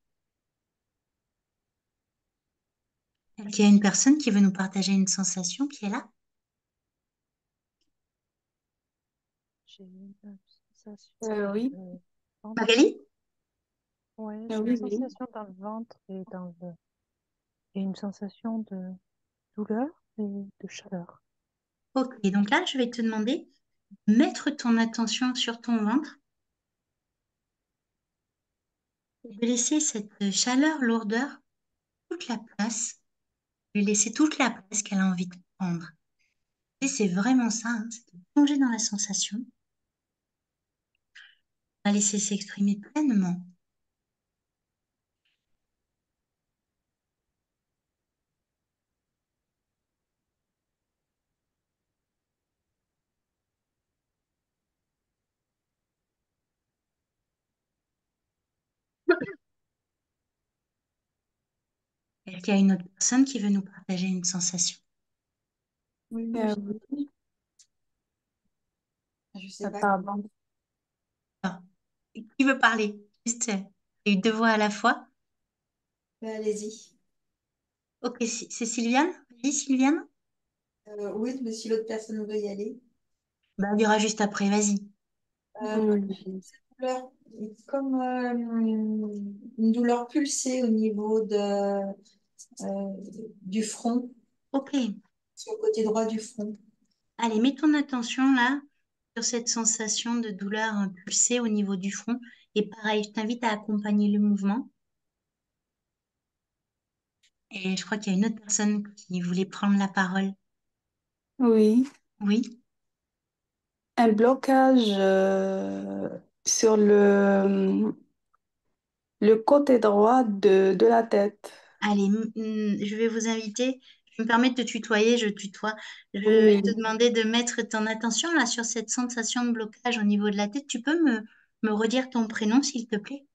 Est-ce qu'il y a une personne qui veut nous partager une sensation qui est là? J'ai une sensation Oui, de ventre. Magali? Ouais, j'ai une oui, oui. sensation dans le ventre et une sensation de douleur et de chaleur. Ok, donc là, je vais te demander de mettre ton attention sur ton ventre et de laisser cette chaleur, lourdeur, toute la place, lui laisser toute la place qu'elle a envie de prendre. Et c'est vraiment ça, hein, c'est de plonger dans la sensation, la laisser s'exprimer pleinement. Est-ce qu'il y a une autre personne qui veut nous partager une sensation? Oui, Oui. je sais pas. Pardon. Ah, qui veut parler? Juste, il y a eu deux voix à la fois. Allez-y. Ok, c'est Sylviane? Vas-y, Sylviane. Oui, mais si l'autre personne veut y aller. Bah, il y aura juste après, vas-y. Oui. Douleur, comme une douleur pulsée au niveau du front, Ok, sur le côté droit du front. allez, mets ton attention là sur cette sensation de douleur pulsée au niveau du front. Et pareil, je t'invite à accompagner le mouvement. Et je crois qu'il y a une autre personne qui voulait prendre la parole. Oui. Oui. Un blocage sur le côté droit de la tête. Allez, je vais vous inviter. Je me permets de te tutoyer, je tutoie. Je vais Oui. te demander de mettre ton attention là sur cette sensation de blocage au niveau de la tête. Tu peux me redire ton prénom, s'il te plaît?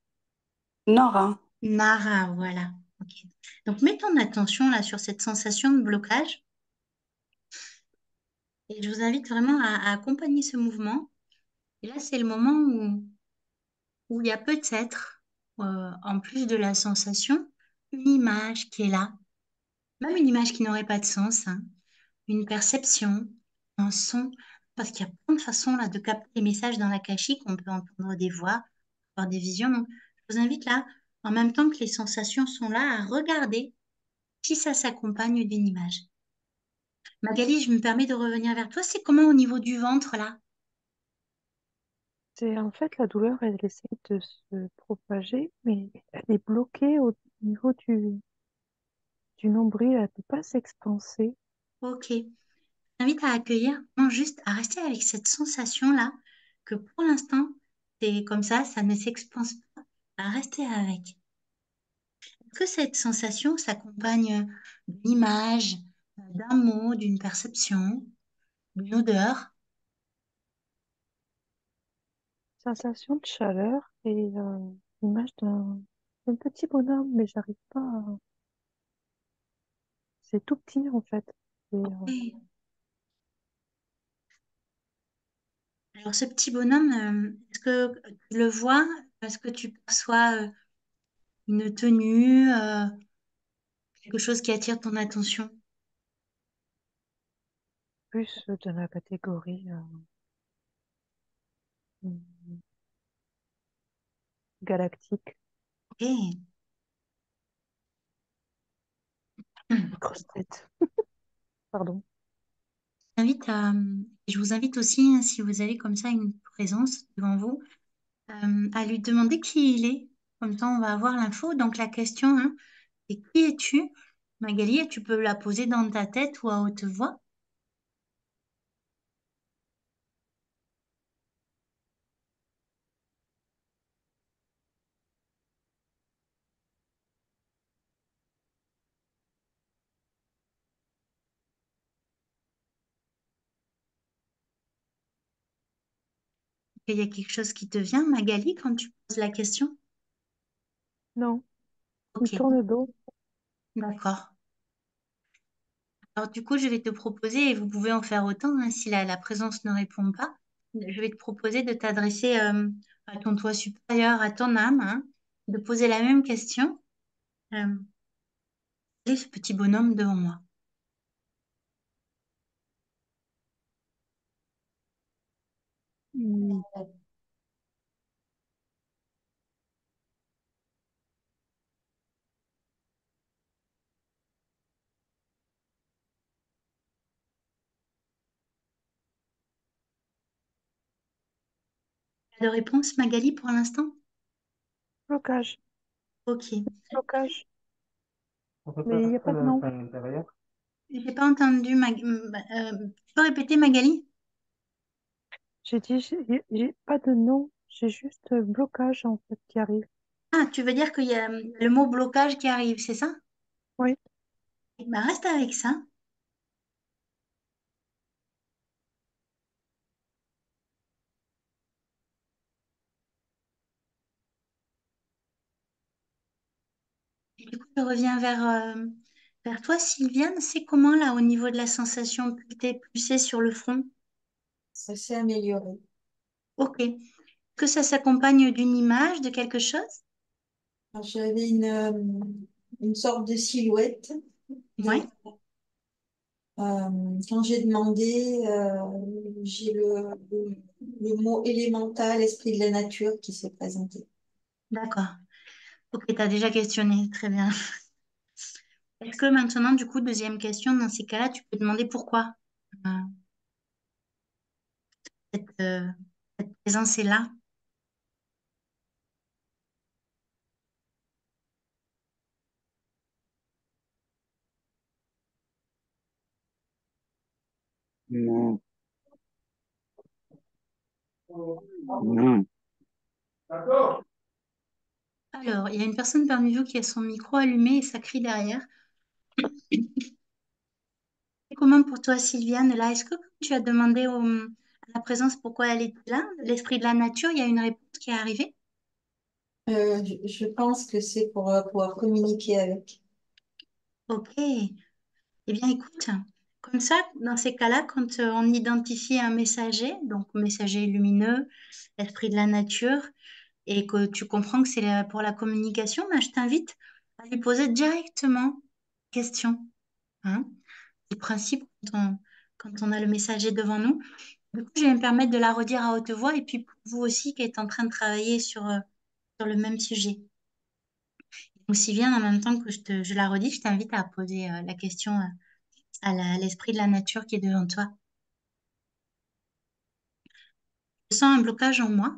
Nora. Nara, voilà. Ok. Donc, mets ton attention là sur cette sensation de blocage et je vous invite vraiment à accompagner ce mouvement. Et là, c'est le moment où il y a peut-être, en plus de la sensation, une image qui est là, même une image qui n'aurait pas de sens, hein, une perception, un son, parce qu'il y a plein de façons là de capter les messages dans l'akashique. On peut entendre des voix, avoir des visions. Donc, je vous invite là, en même temps que les sensations sont là, à regarder si ça s'accompagne d'une image. Magali, je me permets de revenir vers toi. C'est comment au niveau du ventre là? C'est en fait la douleur, elle essaie de se propager, mais elle est bloquée au niveau du nombril, elle ne peut pas s'expanser. Ok. Je t'invite à accueillir, non, juste à rester avec cette sensation-là, que pour l'instant, c'est comme ça ne s'expanse pas, à rester avec. Est-ce que cette sensation s'accompagne d'une image, d'un mot, d'une perception, d'une odeur? Sensation de chaleur et image d'un petit bonhomme, mais j'arrive pas à... C'est tout petit en fait. Et, Oui. Alors, ce petit bonhomme, est-ce que tu le vois? Est-ce que tu perçois une tenue, quelque chose qui attire ton attention? plus de la catégorie mm, galactique. Ok. Grosse tête. Pardon. Je vous invite aussi, hein, si vous avez comme ça une présence devant vous, à lui demander qui il est. Comme ça, on va avoir l'info. Donc, la question, hein, c'est qui es-tu? Magali, et tu peux la poser dans ta tête ou à haute voix. Il y a quelque chose qui te vient, Magali, quand tu poses la question? Non, il me Ok, tourne le dos. d'accord. Alors, du coup, je vais te proposer, et vous pouvez en faire autant, hein, si la présence ne répond pas, je vais te proposer de t'adresser à ton toi supérieur, à ton âme, hein, de poser la même question. Euh, Quel est ce petit bonhomme devant moi? Hmm, Pas de réponse, Magali, pour l'instant? blocage, Ok. blocage. On peut Mais faire il n'y a ça pas de nom. à l'intérieur. J'ai pas entendu, tu peux répéter, Magali? J'ai dit, j'ai pas de nom. J'ai juste blocage en fait qui arrive. Ah, tu veux dire qu'il y a le mot blocage qui arrive, c'est ça? Oui, Eh ben, reste avec ça. Et du coup, je reviens vers toi, Sylviane. C'est comment là au niveau de la sensation pulsée sur le front? Ça s'est amélioré. Ok. Que ça s'accompagne d'une image, de quelque chose? Alors, j'avais une sorte de silhouette. Ouais, Quand j'ai demandé, j'ai le mot élémental, esprit de la nature qui s'est présenté. d'accord. Ok, tu as déjà questionné, très bien. Est-ce que maintenant, du coup, deuxième question, dans ces cas-là, tu peux demander pourquoi euh, cette, euh, cette présence est là? Non. Non. Alors, il y a une personne parmi vous qui a son micro allumé et ça crie derrière. C'est comment pour toi, Sylviane, là? Est-ce que quand tu as demandé à la présence pourquoi elle était là, l'esprit de la nature, il y a une réponse qui est arrivée? Je pense que c'est pour pouvoir communiquer avec. Ok. Eh bien, écoute, comme ça, dans ces cas-là, quand on identifie un messager, donc messager lumineux, esprit de la nature, et que tu comprends que c'est pour la communication, ben, je t'invite à lui poser directement la question. Hein. C'est le principe quand on a le messager devant nous. Du coup, je vais me permettre de la redire à haute voix, et puis pour vous aussi qui êtes en train de travailler sur le même sujet. Aussi bien en même temps que je la redis, je t'invite à poser la question à l'esprit de la nature qui est devant toi. Je sens un blocage en moi.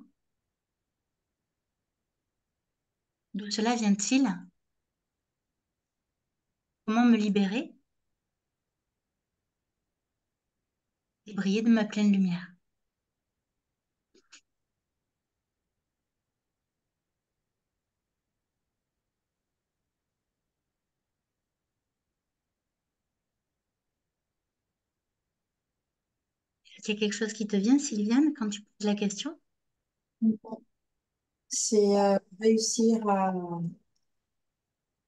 D'où cela vient-il? Comment me libérer et briller de ma pleine lumière? Est-ce qu'il y a quelque chose qui te vient, Sylviane, quand tu poses la question? C'est réussir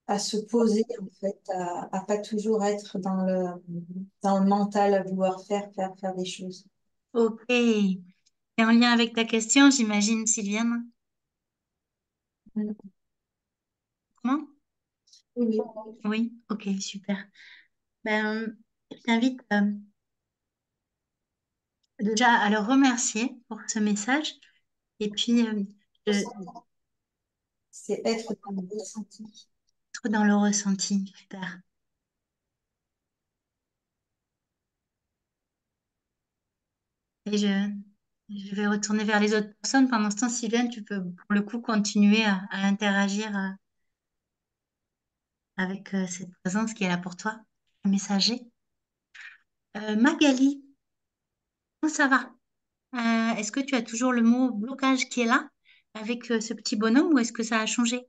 à se poser, en fait, à pas toujours être dans le mental, à vouloir faire des choses. Ok. Et en lien avec ta question, j'imagine, Sylviane. Mm. Comment? Oui, Oui, ok, super. Ben, je t'invite déjà à le remercier pour ce message. Et puis, oui. de- C'est être dans le ressenti. être dans le ressenti. Super. Et je vais retourner vers les autres personnes. Pendant ce temps, Sylviane, tu peux pour le coup continuer à interagir avec cette présence qui est là pour toi, un messager. Magali, comment ça va? Est-ce que tu as toujours le mot blocage qui est là avec ce petit bonhomme ou est-ce que ça a changé?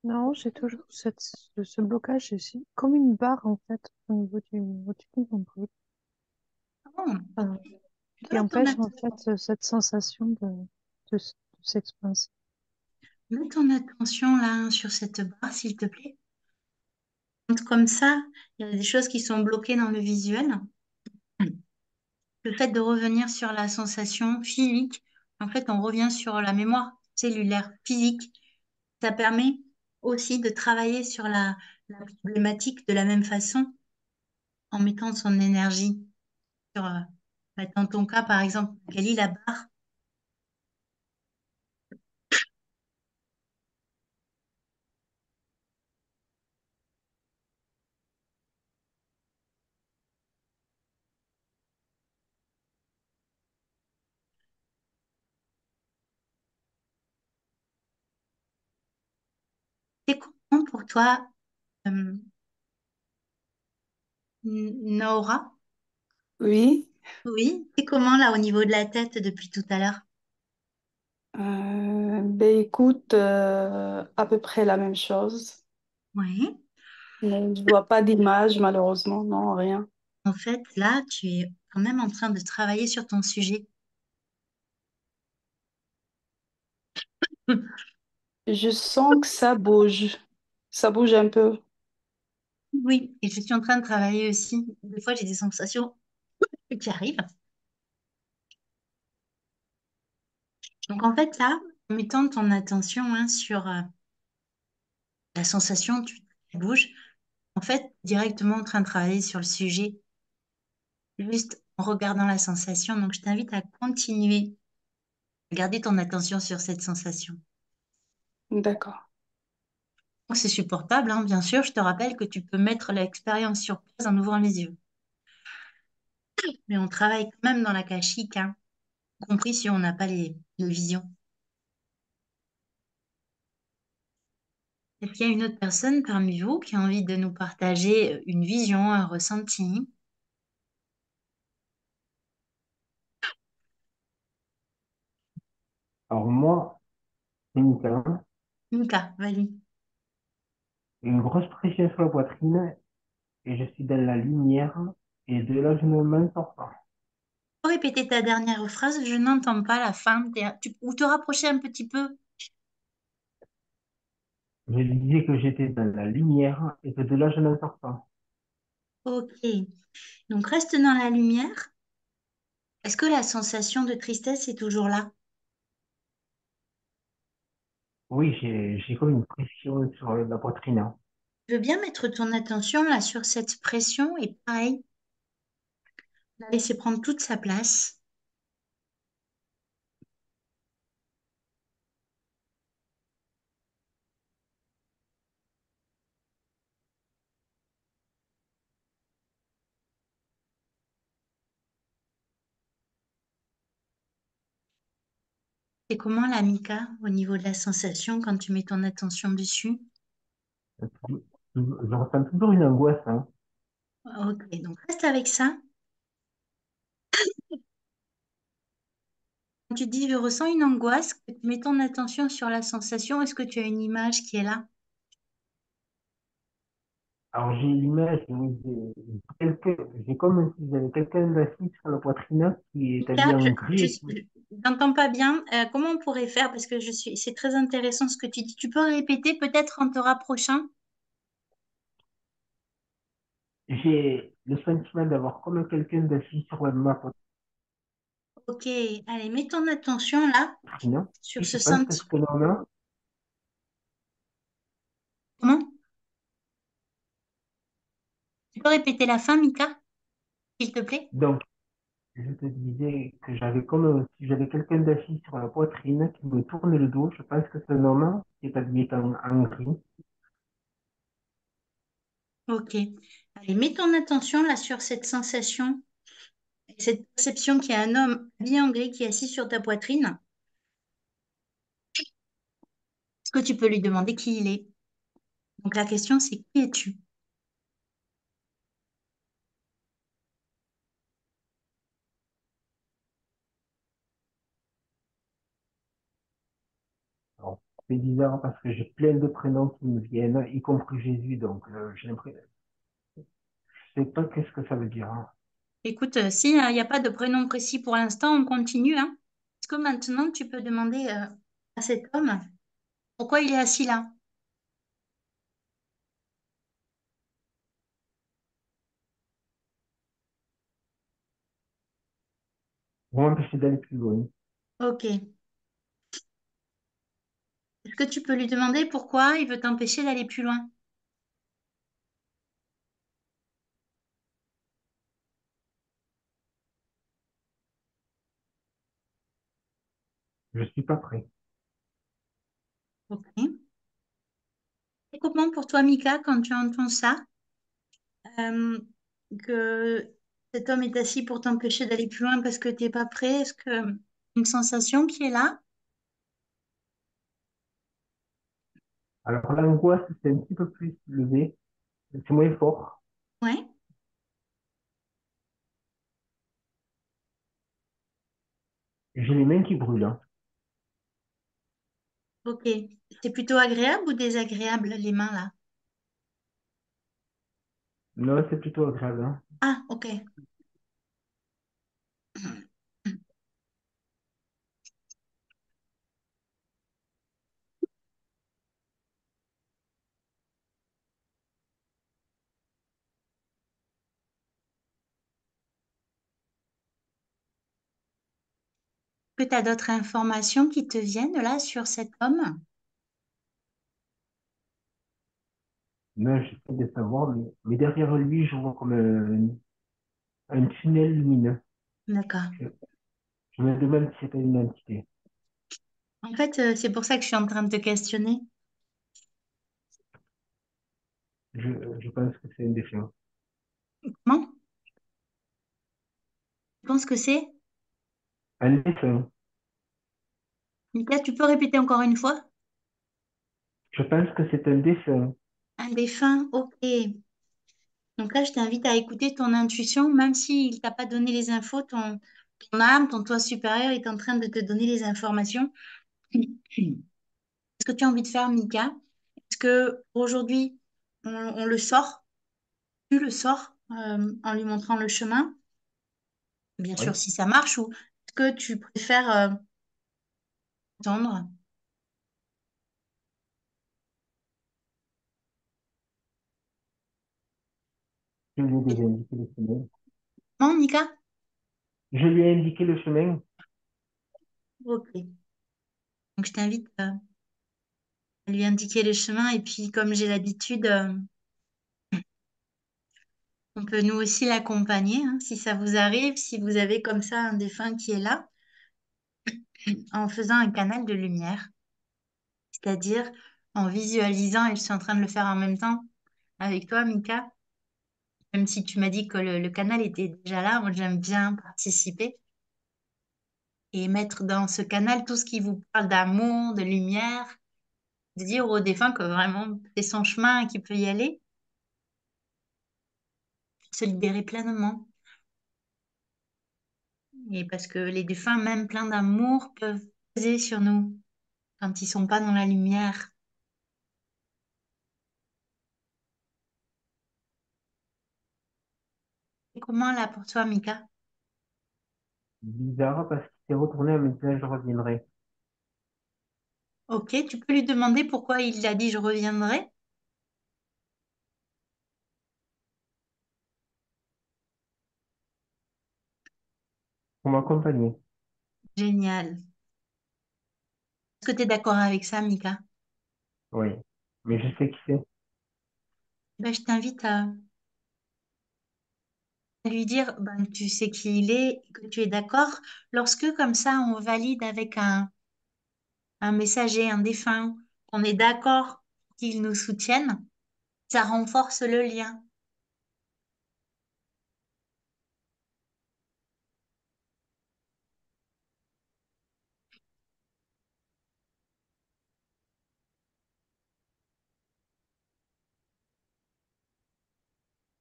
Non, j'ai toujours ce blocage ici, comme une barre en fait au niveau du nombril, Oh, ok. euh, Tu peux qui mettre ton, empêche en fait cette sensation de s'expanser. mets ton attention là sur cette barre, s'il te plaît. Comme ça, il y a des choses qui sont bloquées dans le visuel. Le fait de revenir sur la sensation physique, en fait, on revient sur la mémoire cellulaire physique. Ça permet aussi de travailler sur la problématique de la même façon en mettant son énergie sur, bah, dans ton cas, par exemple, Magali, la barre. C'est comment pour toi, euh, Nora? Oui, Oui, c'est comment là au niveau de la tête depuis tout à l'heure? ben écoute, à peu près la même chose. Oui. Mais je vois pas d'image, malheureusement, non, rien. En fait, là, tu es quand même en train de travailler sur ton sujet. Je sens que ça bouge un peu. Oui, et je suis en train de travailler aussi. Des fois, j'ai des sensations qui arrivent. Donc, en fait, là, en mettant ton attention hein, sur la sensation, tu bouges, en fait, directement en train de travailler sur le sujet, juste en regardant la sensation. Donc, je t'invite à continuer à garder ton attention sur cette sensation. D'accord, Donc, c'est supportable, hein, bien sûr. Je te rappelle que tu peux mettre l'expérience sur pause en ouvrant les yeux. Mais on travaille quand même dans la kashyyyk, hein, y compris si on n'a pas les visions. Est-ce qu'il y a une autre personne parmi vous qui a envie de nous partager une vision, un ressenti? Alors moi, c'est Nicolas. Mika, vas-y. Une grosse pression sur la poitrine et je suis dans la lumière et de là je ne m'en sors pas. Peux répéter ta dernière phrase? Je n'entends pas la fin. Ou te rapprocher un petit peu. Je disais que j'étais dans la lumière et que de là je n'en sors pas. Ok. Donc reste dans la lumière. Est-ce que la sensation de tristesse est toujours là? Oui, j'ai comme une pression sur la poitrine, hein. Je veux bien mettre ton attention là sur cette pression et pareil, la laisser prendre toute sa place. C'est comment la mica au niveau de la sensation quand tu mets ton attention dessus? Je ressens toujours une angoisse, hein. Ok, donc reste avec ça. Quand tu dis je ressens une angoisse, que tu mets ton attention sur la sensation, est-ce que tu as une image qui est là? Alors j'ai l'image, oui, j'ai comme si j'avais quelqu'un d'assis sur la poitrine qui est Mika, habillé en gris et qui, je n'entends pas bien. Comment on pourrait faire? Parce que c'est très intéressant ce que tu dis. Tu peux répéter peut-être en te rapprochant? j'ai le sentiment d'avoir comme quelqu'un d'assis sur ma Ok, allez, mets ton attention là poitrine. sur Et ce je pense que sentiment. cet homme-là, Comment? Tu peux répéter la fin, Mika, s'il te plaît? donc je te disais que j'avais comme si j'avais quelqu'un d'assis sur la poitrine qui me tourne le dos. Je pense que c'est un homme qui est habillé en gris. Ok. Allez, mets ton attention là sur cette sensation, cette perception qu'il y a un homme habillé en gris qui est assis sur ta poitrine. Est-ce que tu peux lui demander qui il est? Donc la question c'est qui es-tu? Alors, c'est bizarre parce que j'ai plein de prénoms qui me viennent, y compris Jésus. Donc j'ai l'impression, je sais pas qu'est-ce que ça veut dire, hein. Écoute, si il n'y a pas de prénom précis pour l'instant, on continue, hein. Est-ce que maintenant tu peux demander à cet homme pourquoi il est assis là? Pour m'empêcher d'aller plus loin. Ok. Est-ce que tu peux lui demander pourquoi il veut t'empêcher d'aller plus loin? Je suis pas prêt. Ok. Et comment pour toi, Mika, quand tu entends ça, euh, que cet homme est assis pour t'empêcher d'aller plus loin parce que tu n'es pas prêt, est-ce que une sensation qui est là? Alors l'angoisse, c'est un petit peu plus élevé, c'est moins fort. Ouais. J'ai les mains qui brûlent, hein. Ok. C'est plutôt agréable ou désagréable les mains là? Non, c'est plutôt agréable, hein. Ah, ok. Que tu as d'autres informations qui te viennent là sur cet homme? Non, j'essaie de savoir, mais derrière lui, je vois comme un tunnel lumineux. D'accord. Je, je me demande si c'est une entité. En fait, c'est pour ça que je suis en train de te questionner. Je, je pense que c'est un défunt. Comment? Tu penses que c'est? Un défunt. Mika, tu peux répéter encore une fois? Je pense que c'est un défunt. Un défunt, ok. Donc là, je t'invite à écouter ton intuition, même s'il t'a pas donné les infos, ton âme, ton toi supérieur est en train de te donner les informations. Qu'est-ce que tu as envie de faire, Mika? Est-ce que aujourd'hui, on le sort? Tu le sors en lui montrant le chemin? Bien sûr, Oui. si ça marche, ou est-ce que tu préfères attendre? Je lui ai déjà indiqué le chemin. Non, Mika? Je lui ai indiqué le chemin. Ok. Donc, je t'invite à lui indiquer le chemin. Et puis, comme j'ai l'habitude, on peut nous aussi l'accompagner, hein, si ça vous arrive, si vous avez comme ça un défunt qui est là, en faisant un canal de lumière, c'est-à-dire en visualisant, et je suis en train de le faire en même temps avec toi, Mika, même si tu m'as dit que le canal était déjà là, moi j'aime bien participer. et mettre dans ce canal tout ce qui vous parle d'amour, de lumière, de dire au défunt que vraiment c'est son chemin et qu'il peut y aller, se libérer pleinement. Et parce que les défunts, même pleins d'amour, peuvent peser sur nous quand ils sont pas dans la lumière. Et comment là pour toi, Mika? Bizarre parce qu'il s'est retourné à me dire je reviendrai. Ok, tu peux lui demander pourquoi il a dit je reviendrai. Pour m'accompagner. Génial. Est-ce que tu es d'accord avec ça, Mika? Oui. Mais je sais qui c'est. Ben, je t'invite à lui dire ben, tu sais qui il est, que tu es d'accord. Lorsque comme ça, on valide avec un messager, un défunt, qu'on est d'accord qu'il nous soutienne, ça renforce le lien.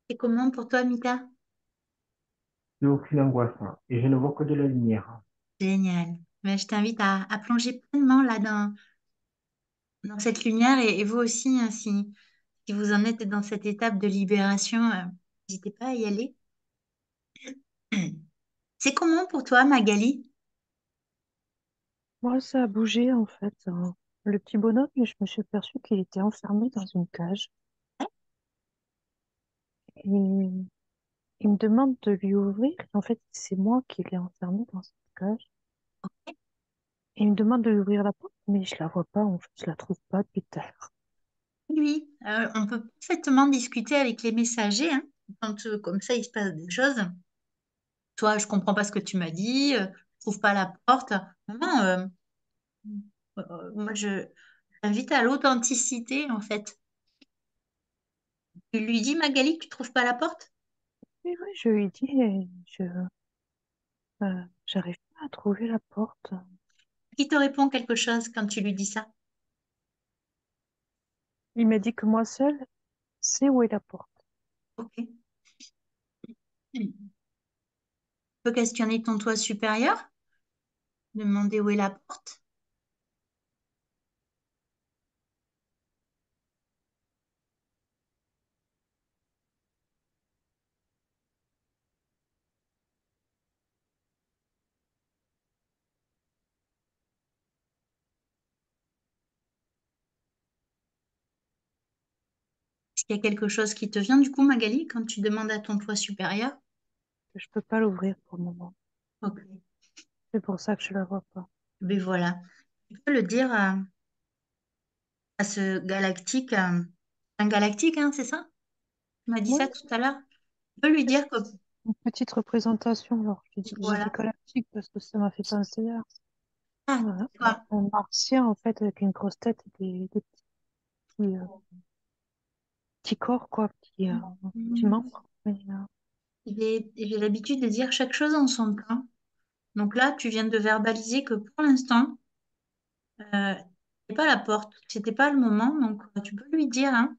C'est comment pour toi, Mika? J'ai aucune angoisse, moi. Et je ne vois que de la lumière. Génial. Ben, je t'invite à plonger pleinement là dans cette lumière et vous aussi, hein, si vous en êtes dans cette étape de libération, n'hésitez pas à y aller. C'est comment pour toi, Magali? Moi, ça a bougé en fait, hein. Le petit bonhomme, je me suis aperçue qu'il était enfermé dans une cage. Et il me demande de lui ouvrir. Et en fait, c'est moi qui l'ai enfermé dans cette cage. Et il me demande de lui ouvrir la porte, mais je la vois pas, en fait, je la trouve pas depuis tout à l'heure. Oui, on peut parfaitement discuter avec les messagers, hein, quand comme ça il se passe des choses. Toi, je comprends pas ce que tu m'as dit, je trouve pas la porte. Non, moi je j'invite à l'authenticité en fait. Tu lui dis Magali que tu trouves pas la porte? Et oui, je lui dis, et j'arrive pas à trouver la porte. Qui te répond quelque chose quand tu lui dis ça? Il m'a dit que moi seule sais où est la porte. Ok. Tu peux questionner ton toit supérieur, demander où est la porte. Est-ce qu'il y a quelque chose qui te vient du coup, Magali, quand tu demandes à ton toit supérieur? Je peux pas l'ouvrir pour le moment. Ok. C'est pour ça que je la vois pas. Ben voilà. Tu peux le dire à ce galactique, un galactique, hein, c'est ça? Tu m'as dit Oui, ça tout à l'heure. Tu peux lui c'est dire que une petite représentation. Alors, j'ai dit voilà. galactique parce que ça m'a fait penser à Ah, d'accord. un martien, en fait, avec une grosse tête et des petits corps, quoi, petits Hmm. membres. Mais, J'ai l'habitude de dire chaque chose en son temps. Donc là, tu viens de verbaliser que pour l'instant, c'est pas la porte, c'était pas le moment. Donc tu peux lui dire, hein.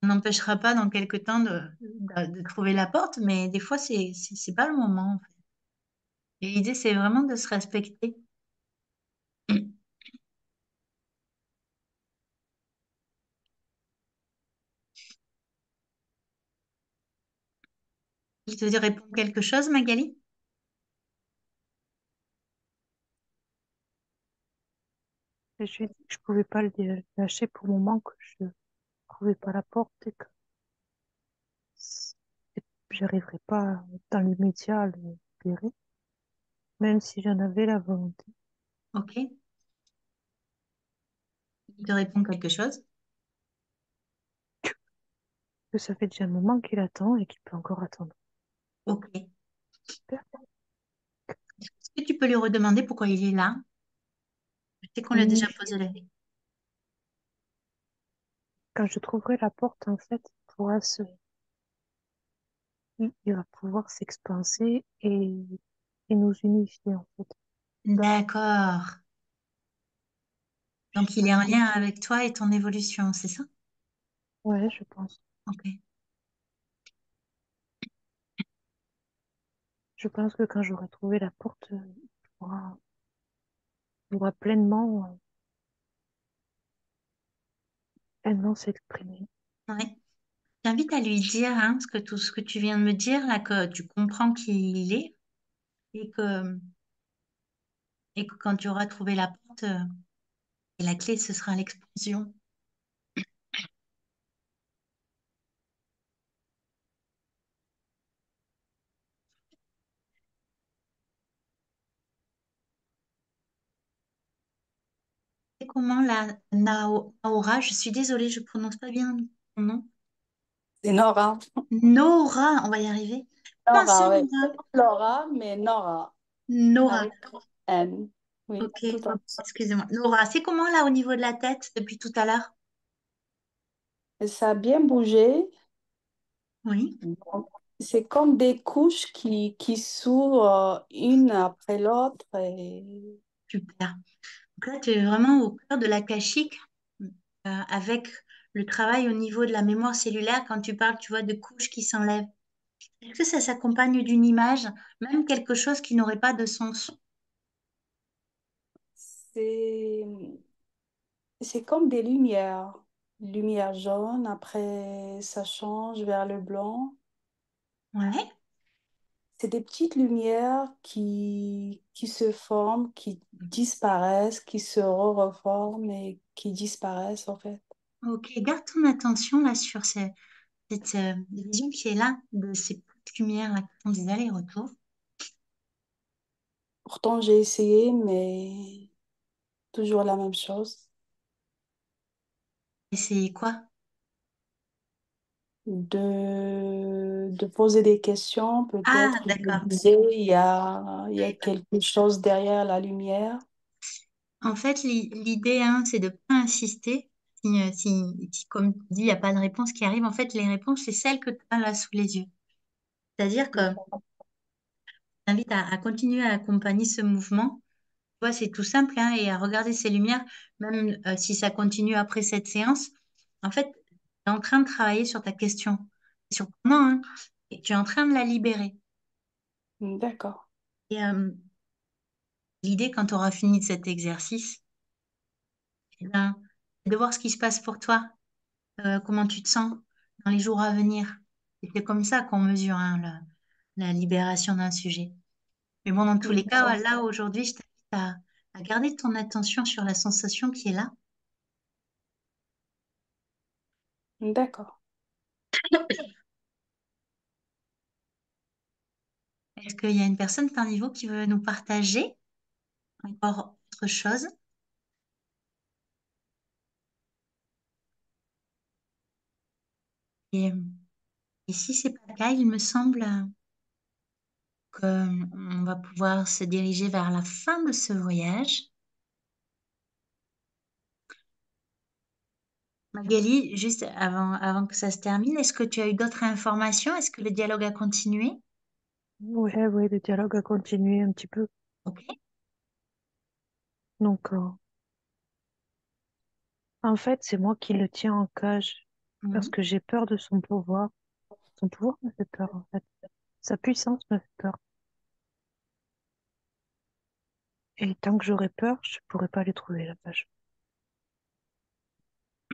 On n'empêchera pas dans quelque temps de trouver la porte, mais des fois, c'est pas le moment, en fait. Et l'idée, c'est vraiment de se respecter. Il te répond quelque chose, Magali? et je lui ai dit que je pouvais pas le lâcher pour le moment, que je trouvais pas la porte et que c- j'arriverais pas dans l'immédiat à le libérer, même si j'en avais la volonté. Ok. Il te répond quelque chose. Que ça fait déjà un moment qu'il attend et qu'il peut encore attendre. Ok. Est-ce que tu peux lui redemander pourquoi il est là? Je sais qu'on lui a déjà Oui, posé la question. quand je trouverai la porte, en fait, il va pouvoir s'expanser et qui nous unifie, en fait. D'accord. Donc, il est en lien avec toi et ton évolution, c'est ça? Ouais, je pense. Ok. Je pense que quand j'aurai trouvé la porte, pourra pleinement, pleinement s'exprimer. Ouais. J'invite à lui dire hein, tout ce que tu viens de me dire, là, que tu comprends qui il est et que, et que quand tu auras trouvé la porte, et la clé, ce sera l'expansion. C'est comment la Naora, je suis désolée, je prononce pas bien ton nom. C'est Nora. Nora, on va y arriver. Comment c'est Nora, ouais. Nora? Laura, mais Nora, Nora, avec N. Oui, ok. tout à Excusez-moi. Nora, c'est comment là au niveau de la tête depuis tout à l'heure? fait. Ça a bien bougé. Oui, Donc, c'est comme des couches qui s'ouvrent une après l'autre. Et... super. Donc là, tu es vraiment au cœur de l'akashique avec le travail au niveau de la mémoire cellulaire. Quand tu parles, tu vois, de couches qui s'enlèvent. Est-ce que ça s'accompagne d'une image, même quelque chose qui n'aurait pas de sens? C'est, c'est comme des lumières. Lumière jaune, après ça change vers le blanc. Ouais, C'est des petites lumières qui se forment, qui disparaissent, qui se reforment et qui disparaissent en fait. ok. Garde ton attention là sur cette vision qui est là, de ces petites lumières là qui font des allers-retours. Pourtant, j'ai essayé, mais toujours la même chose. Et c'est quoi? De poser des questions, Ah, peut-être, je me d'accord. disais, il y a quelque chose derrière la lumière. En fait, l'idée, hein, c'est de pas insister. Si, comme tu dis, il n'y a pas de réponse qui arrive, en fait, les réponses, c'est celles que tu as là sous les yeux. C'est-à-dire que je t'invite à continuer à accompagner ce mouvement. Tu vois, c'est tout simple, hein, et à regarder ces lumières, même si ça continue après cette séance. En fait, tu es en train de travailler sur ta question, sur comment, hein, et tu es en train de la libérer. D'accord, Et l'idée, quand tu auras fini de cet exercice, eh ben, c'est de voir ce qui se passe pour toi, comment tu te sens dans les jours à venir. Et c'est comme ça qu'on mesure hein, la libération d'un sujet. Mais bon, dans tous les cas, là, aujourd'hui, je t'invite à garder ton attention sur la sensation qui est là. d'accord. Est-ce qu'il y a une personne parmi vous qui veut nous partager encore autre chose? Et, et si c'est pas le cas, il me semble qu'on va pouvoir se diriger vers la fin de ce voyage. Magali, juste avant que ça se termine, est-ce que tu as eu d'autres informations? Est-ce que le dialogue a continué? Ouais, ouais, le dialogue a continué un petit peu. Ok. Donc, en fait, c'est moi qui le tiens en cage parce Mhm. que j'ai peur de son pouvoir. Son pouvoir me fait peur, en fait. Sa puissance me fait peur. Et tant que j'aurai peur, je pourrai pas lui trouver la page.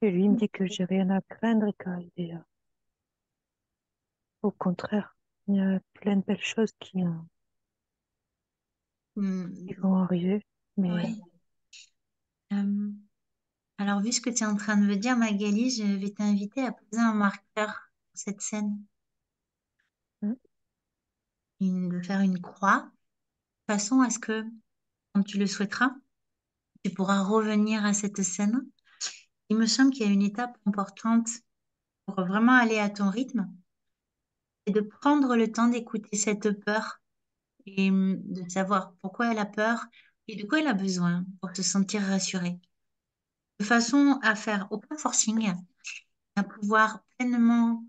Et lui, il me dit que j'ai rien à craindre et au contraire, il y a plein de belles choses qui Hmm, vont arriver. Mais ouais. Euh, alors, vu ce que tu es en train de me dire, Magali, je vais t'inviter à poser un marqueur sur cette scène, hmm, de faire une croix, de façon à ce que, quand tu le souhaiteras, tu pourras revenir à cette scène. Il me semble qu'il y a une étape importante pour vraiment aller à ton rythme, c'est de prendre le temps d'écouter cette peur et de savoir pourquoi elle a peur et de quoi elle a besoin pour se sentir rassurée. De façon à faire aucun forcing, à pouvoir pleinement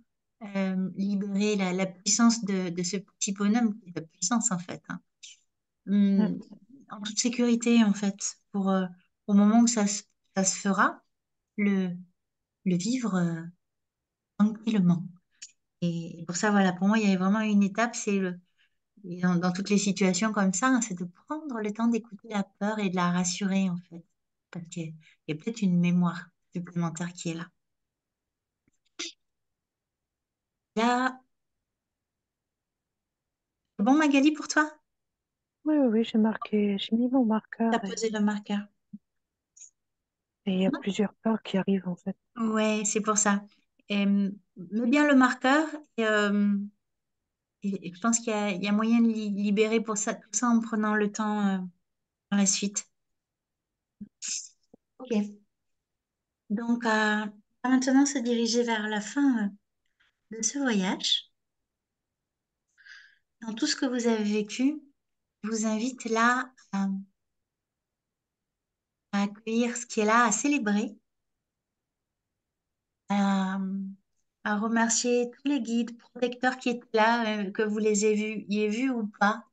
libérer la puissance de ce petit bonhomme, qui est de puissance en fait, hein. hum, en toute sécurité, en fait, au moment où ça se fera, le, le vivre tranquillement. Et pour ça, voilà, pour moi, il y avait vraiment une étape, et dans toutes les situations comme ça, hein, c'est de prendre le temps d'écouter la peur et de la rassurer, en fait. Parce qu'il y a peut-être une mémoire supplémentaire qui est là. Là, c'est bon, Magali, pour toi? Oui, oui, oui, j'ai mis mon T'as marqueur posé le marqueur. et il y a plusieurs peurs qui arrivent en fait. Ouais, c'est pour ça. Mets bien le marqueur et je pense il y a moyen de libérer pour ça, tout ça en prenant le temps par la suite. Ok. Donc, on va maintenant se diriger vers la fin de ce voyage. Dans tout ce que vous avez vécu, je vous invite là à accueillir ce qui est là, à célébrer, à, à remercier tous les guides protecteurs qui étaient là, que vous les ayez vus ou pas.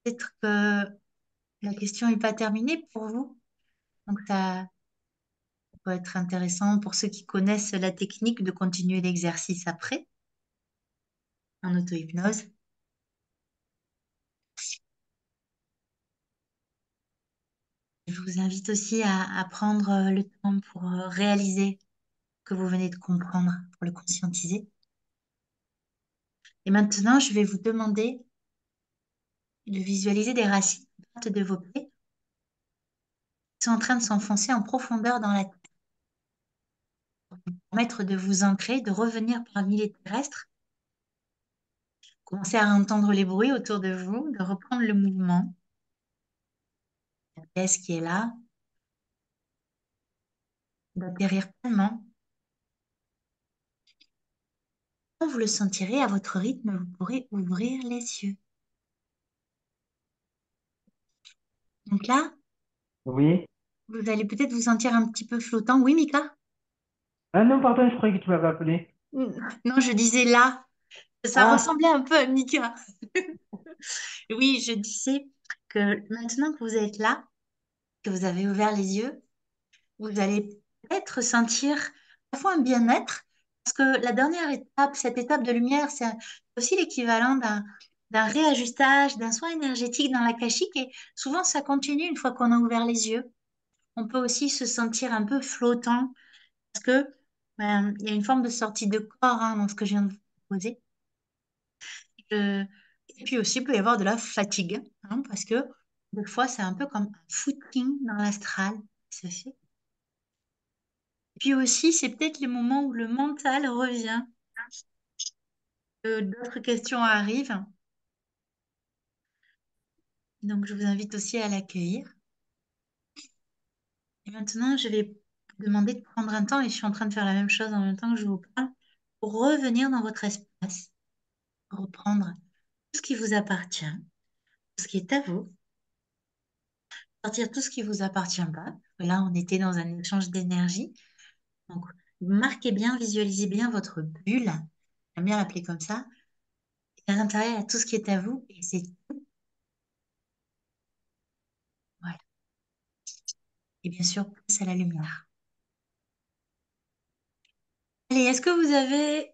Peut-être que la question n'est pas terminée pour vous. Donc, ça peut être intéressant pour ceux qui connaissent la technique de continuer l'exercice après, en auto-hypnose. Je vous invite aussi à prendre le temps pour réaliser ce que vous venez de comprendre, pour le conscientiser. Et maintenant, je vais vous demander de visualiser des racines droites de vos pieds qui sont en train de s'enfoncer en profondeur dans la terre, pour vous permettre de vous ancrer, de revenir parmi les terrestres. Commencez à entendre les bruits autour de vous, de reprendre le mouvement. La pièce qui est là, d'atterrir pleinement. Quand vous le sentirez à votre rythme, vous pourrez ouvrir les yeux. Donc là, Oui. vous allez peut-être vous sentir un petit peu flottant. Oui, Mika? Ah non, pardon, je croyais que tu m'avais appelé. Non, je disais là. Ça Ah, ressemblait un peu à Mika. Oui, je disais que maintenant que vous êtes là, que vous avez ouvert les yeux, vous allez peut-être sentir à la fois un bien-être, parce que la dernière étape, cette étape de lumière, c'est aussi l'équivalent d'un réajustage, d'un soin énergétique dans l'akashique, et souvent ça continue une fois qu'on a ouvert les yeux. On peut aussi se sentir un peu flottant, parce que il y a une forme de sortie de corps hein, dans ce que je viens de vous proposer. Euh, et puis aussi, il peut y avoir de la fatigue, hein, parce que des fois, c'est un peu comme un footing dans l'astral qui se fait. Puis aussi, c'est peut-être les moments où le mental revient, d'autres questions arrivent. Donc, je vous invite aussi à l'accueillir. Et maintenant, je vais vous demander de prendre un temps, et je suis en train de faire la même chose en même temps que je vous parle, pour revenir dans votre espace, reprendre tout ce qui vous appartient, tout ce qui est à vous, sortir tout ce qui vous appartient pas. Là, on était dans un échange d'énergie. Donc, marquez bien, visualisez bien votre bulle. J'aime bien l'appeler comme ça. Et à l'intérieur, il y a tout ce qui est à vous. Et c'est voilà. Et bien sûr, place à la lumière. Allez, est-ce que vous avez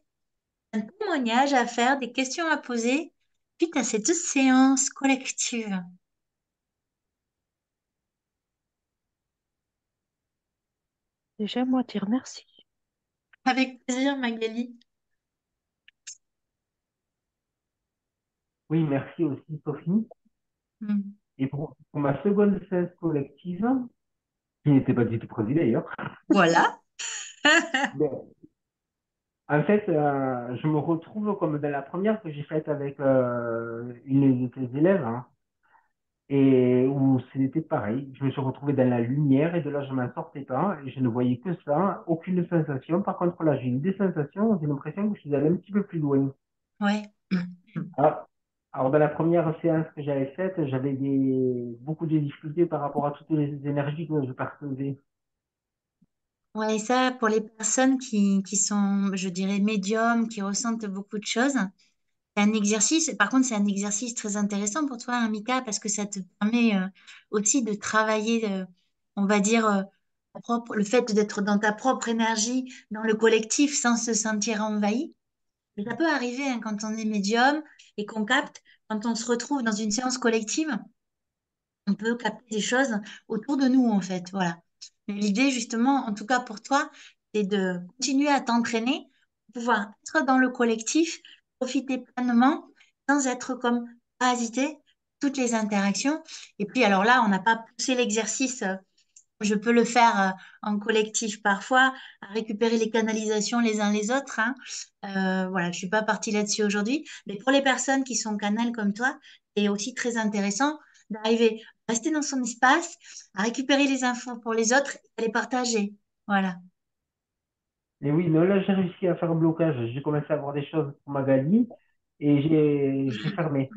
un témoignage à faire, des questions à poser suite à cette séance collective? Déjà, moi, dire merci. Avec plaisir, Magali. oui, merci aussi, Sophie. Hmm. Et pour ma seconde séance collective, qui n'était pas du tout prévue d'ailleurs, Voilà. ben, en fait, je me retrouve comme dans la première que j'ai faite avec une de tes élèves, hein, et où c'était pareil. Je me suis retrouvé dans la lumière et de là, je m'en sortais pas et je ne voyais que ça, aucune sensation. Par contre, là, j'ai eu des sensations, j'ai l'impression que je suis allé un petit peu plus loin. Ouais. Ah, alors, dans la première séance que j'avais faite, j'avais beaucoup de difficultés par rapport à toutes les énergies que je percevais. Ouais, ça, pour les personnes qui sont, je dirais, médiums, qui ressentent beaucoup de choses, c'est un exercice. Par contre, c'est un exercice très intéressant pour toi, hein, Mika, parce que ça te permet aussi de travailler, on va dire, le fait d'être dans ta propre énergie, dans le collectif, sans se sentir envahi. Mais ça peut arriver hein, quand on est médium et qu'on capte, quand on se retrouve dans une séance collective, on peut capter des choses autour de nous, en fait. Voilà. Mais l'idée, justement, en tout cas pour toi, c'est de continuer à t'entraîner, pour pouvoir être dans le collectif, profiter pleinement, sans être comme parasité, toutes les interactions. Et puis, alors là, on n'a pas poussé l'exercice. Je peux le faire en collectif parfois, à récupérer les canalisations les uns les autres. Hein. Voilà, je suis pas partie là-dessus aujourd'hui. Mais pour les personnes qui sont canales comme toi, c'est aussi très intéressant d'arriver à rester dans son espace, à récupérer les infos pour les autres et à les partager. Voilà. Et oui, non, là, j'ai réussi à faire un blocage. J'ai commencé à voir des choses pour Magali et j'ai fermé.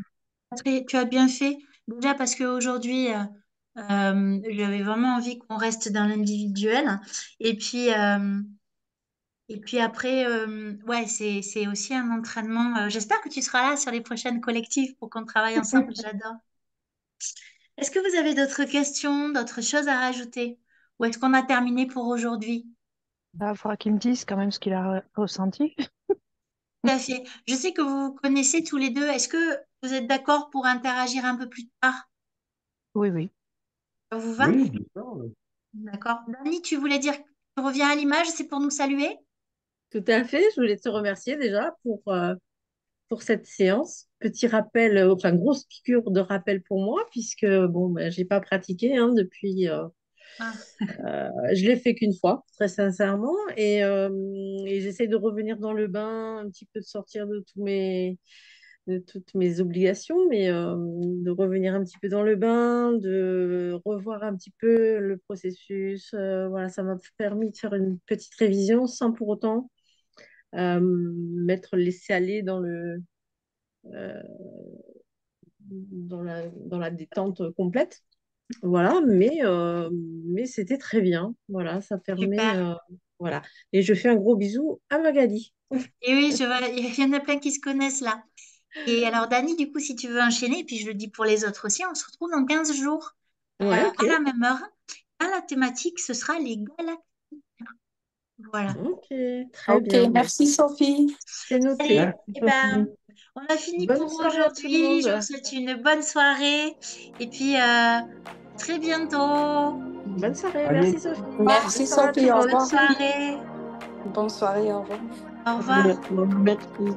Tu as bien fait. Déjà parce qu'aujourd'hui, j'avais vraiment envie qu'on reste dans l'individuel. Et puis, euh, Et puis après, ouais, c'est aussi un entraînement. J'espère que tu seras là sur les prochaines collectives pour qu'on travaille ensemble. J'adore. Est-ce que vous avez d'autres questions, d'autres choses à rajouter? Ou est-ce qu'on a terminé pour aujourd'hui? Là, il faudra qu'il me dise quand même ce qu'il a ressenti. Tout à fait. Je sais que vous vous connaissez tous les deux. Est-ce que vous êtes d'accord pour interagir un peu plus tard? Oui, oui. Ça vous va? Oui, bien sûr. Oui. D'accord. Dani, tu voulais dire que tu reviens à l'image, c'est pour nous saluer? Tout à fait. Je voulais te remercier déjà pour cette séance. Petit rappel, enfin, grosse piqûre de rappel pour moi, puisque bon, ben, j'ai pas pratiqué hein, depuis. Ah, Je l'ai fait qu'une fois, très sincèrement, et j'essaie de revenir dans le bain, un petit peu de sortir de toutes mes obligations, mais de revenir un petit peu dans le bain, de revoir un petit peu le processus. Voilà, ça m'a permis de faire une petite révision sans pour autant m'être laissé aller euh, dans la détente complète. Voilà, mais c'était très bien. Voilà, ça permet. super. Voilà. Et je fais un gros bisou à Magali. Et oui, je vois, il y en a plein qui se connaissent là. Et alors, Dani, du coup, si tu veux enchaîner, et puis je le dis pour les autres aussi, on se retrouve dans 15 jours, Ouais, ok. à la même heure. À la thématique, ce sera les galaxies. Voilà. Ok, très Ok, bien. merci Sophie. C'est noté. Allez, Merci, eh ben, Sophie. on a fini Bonne pour soirée à tout le aujourd'hui. Je vous monde. souhaite une bonne soirée. Et puis, très bientôt. Bonne soirée. Allez, Merci Sophie. Bonne Merci soirée à tout Sophie, le au Bonne revoir. monde. soirée. Bonne soirée, au revoir. Au revoir. Merci.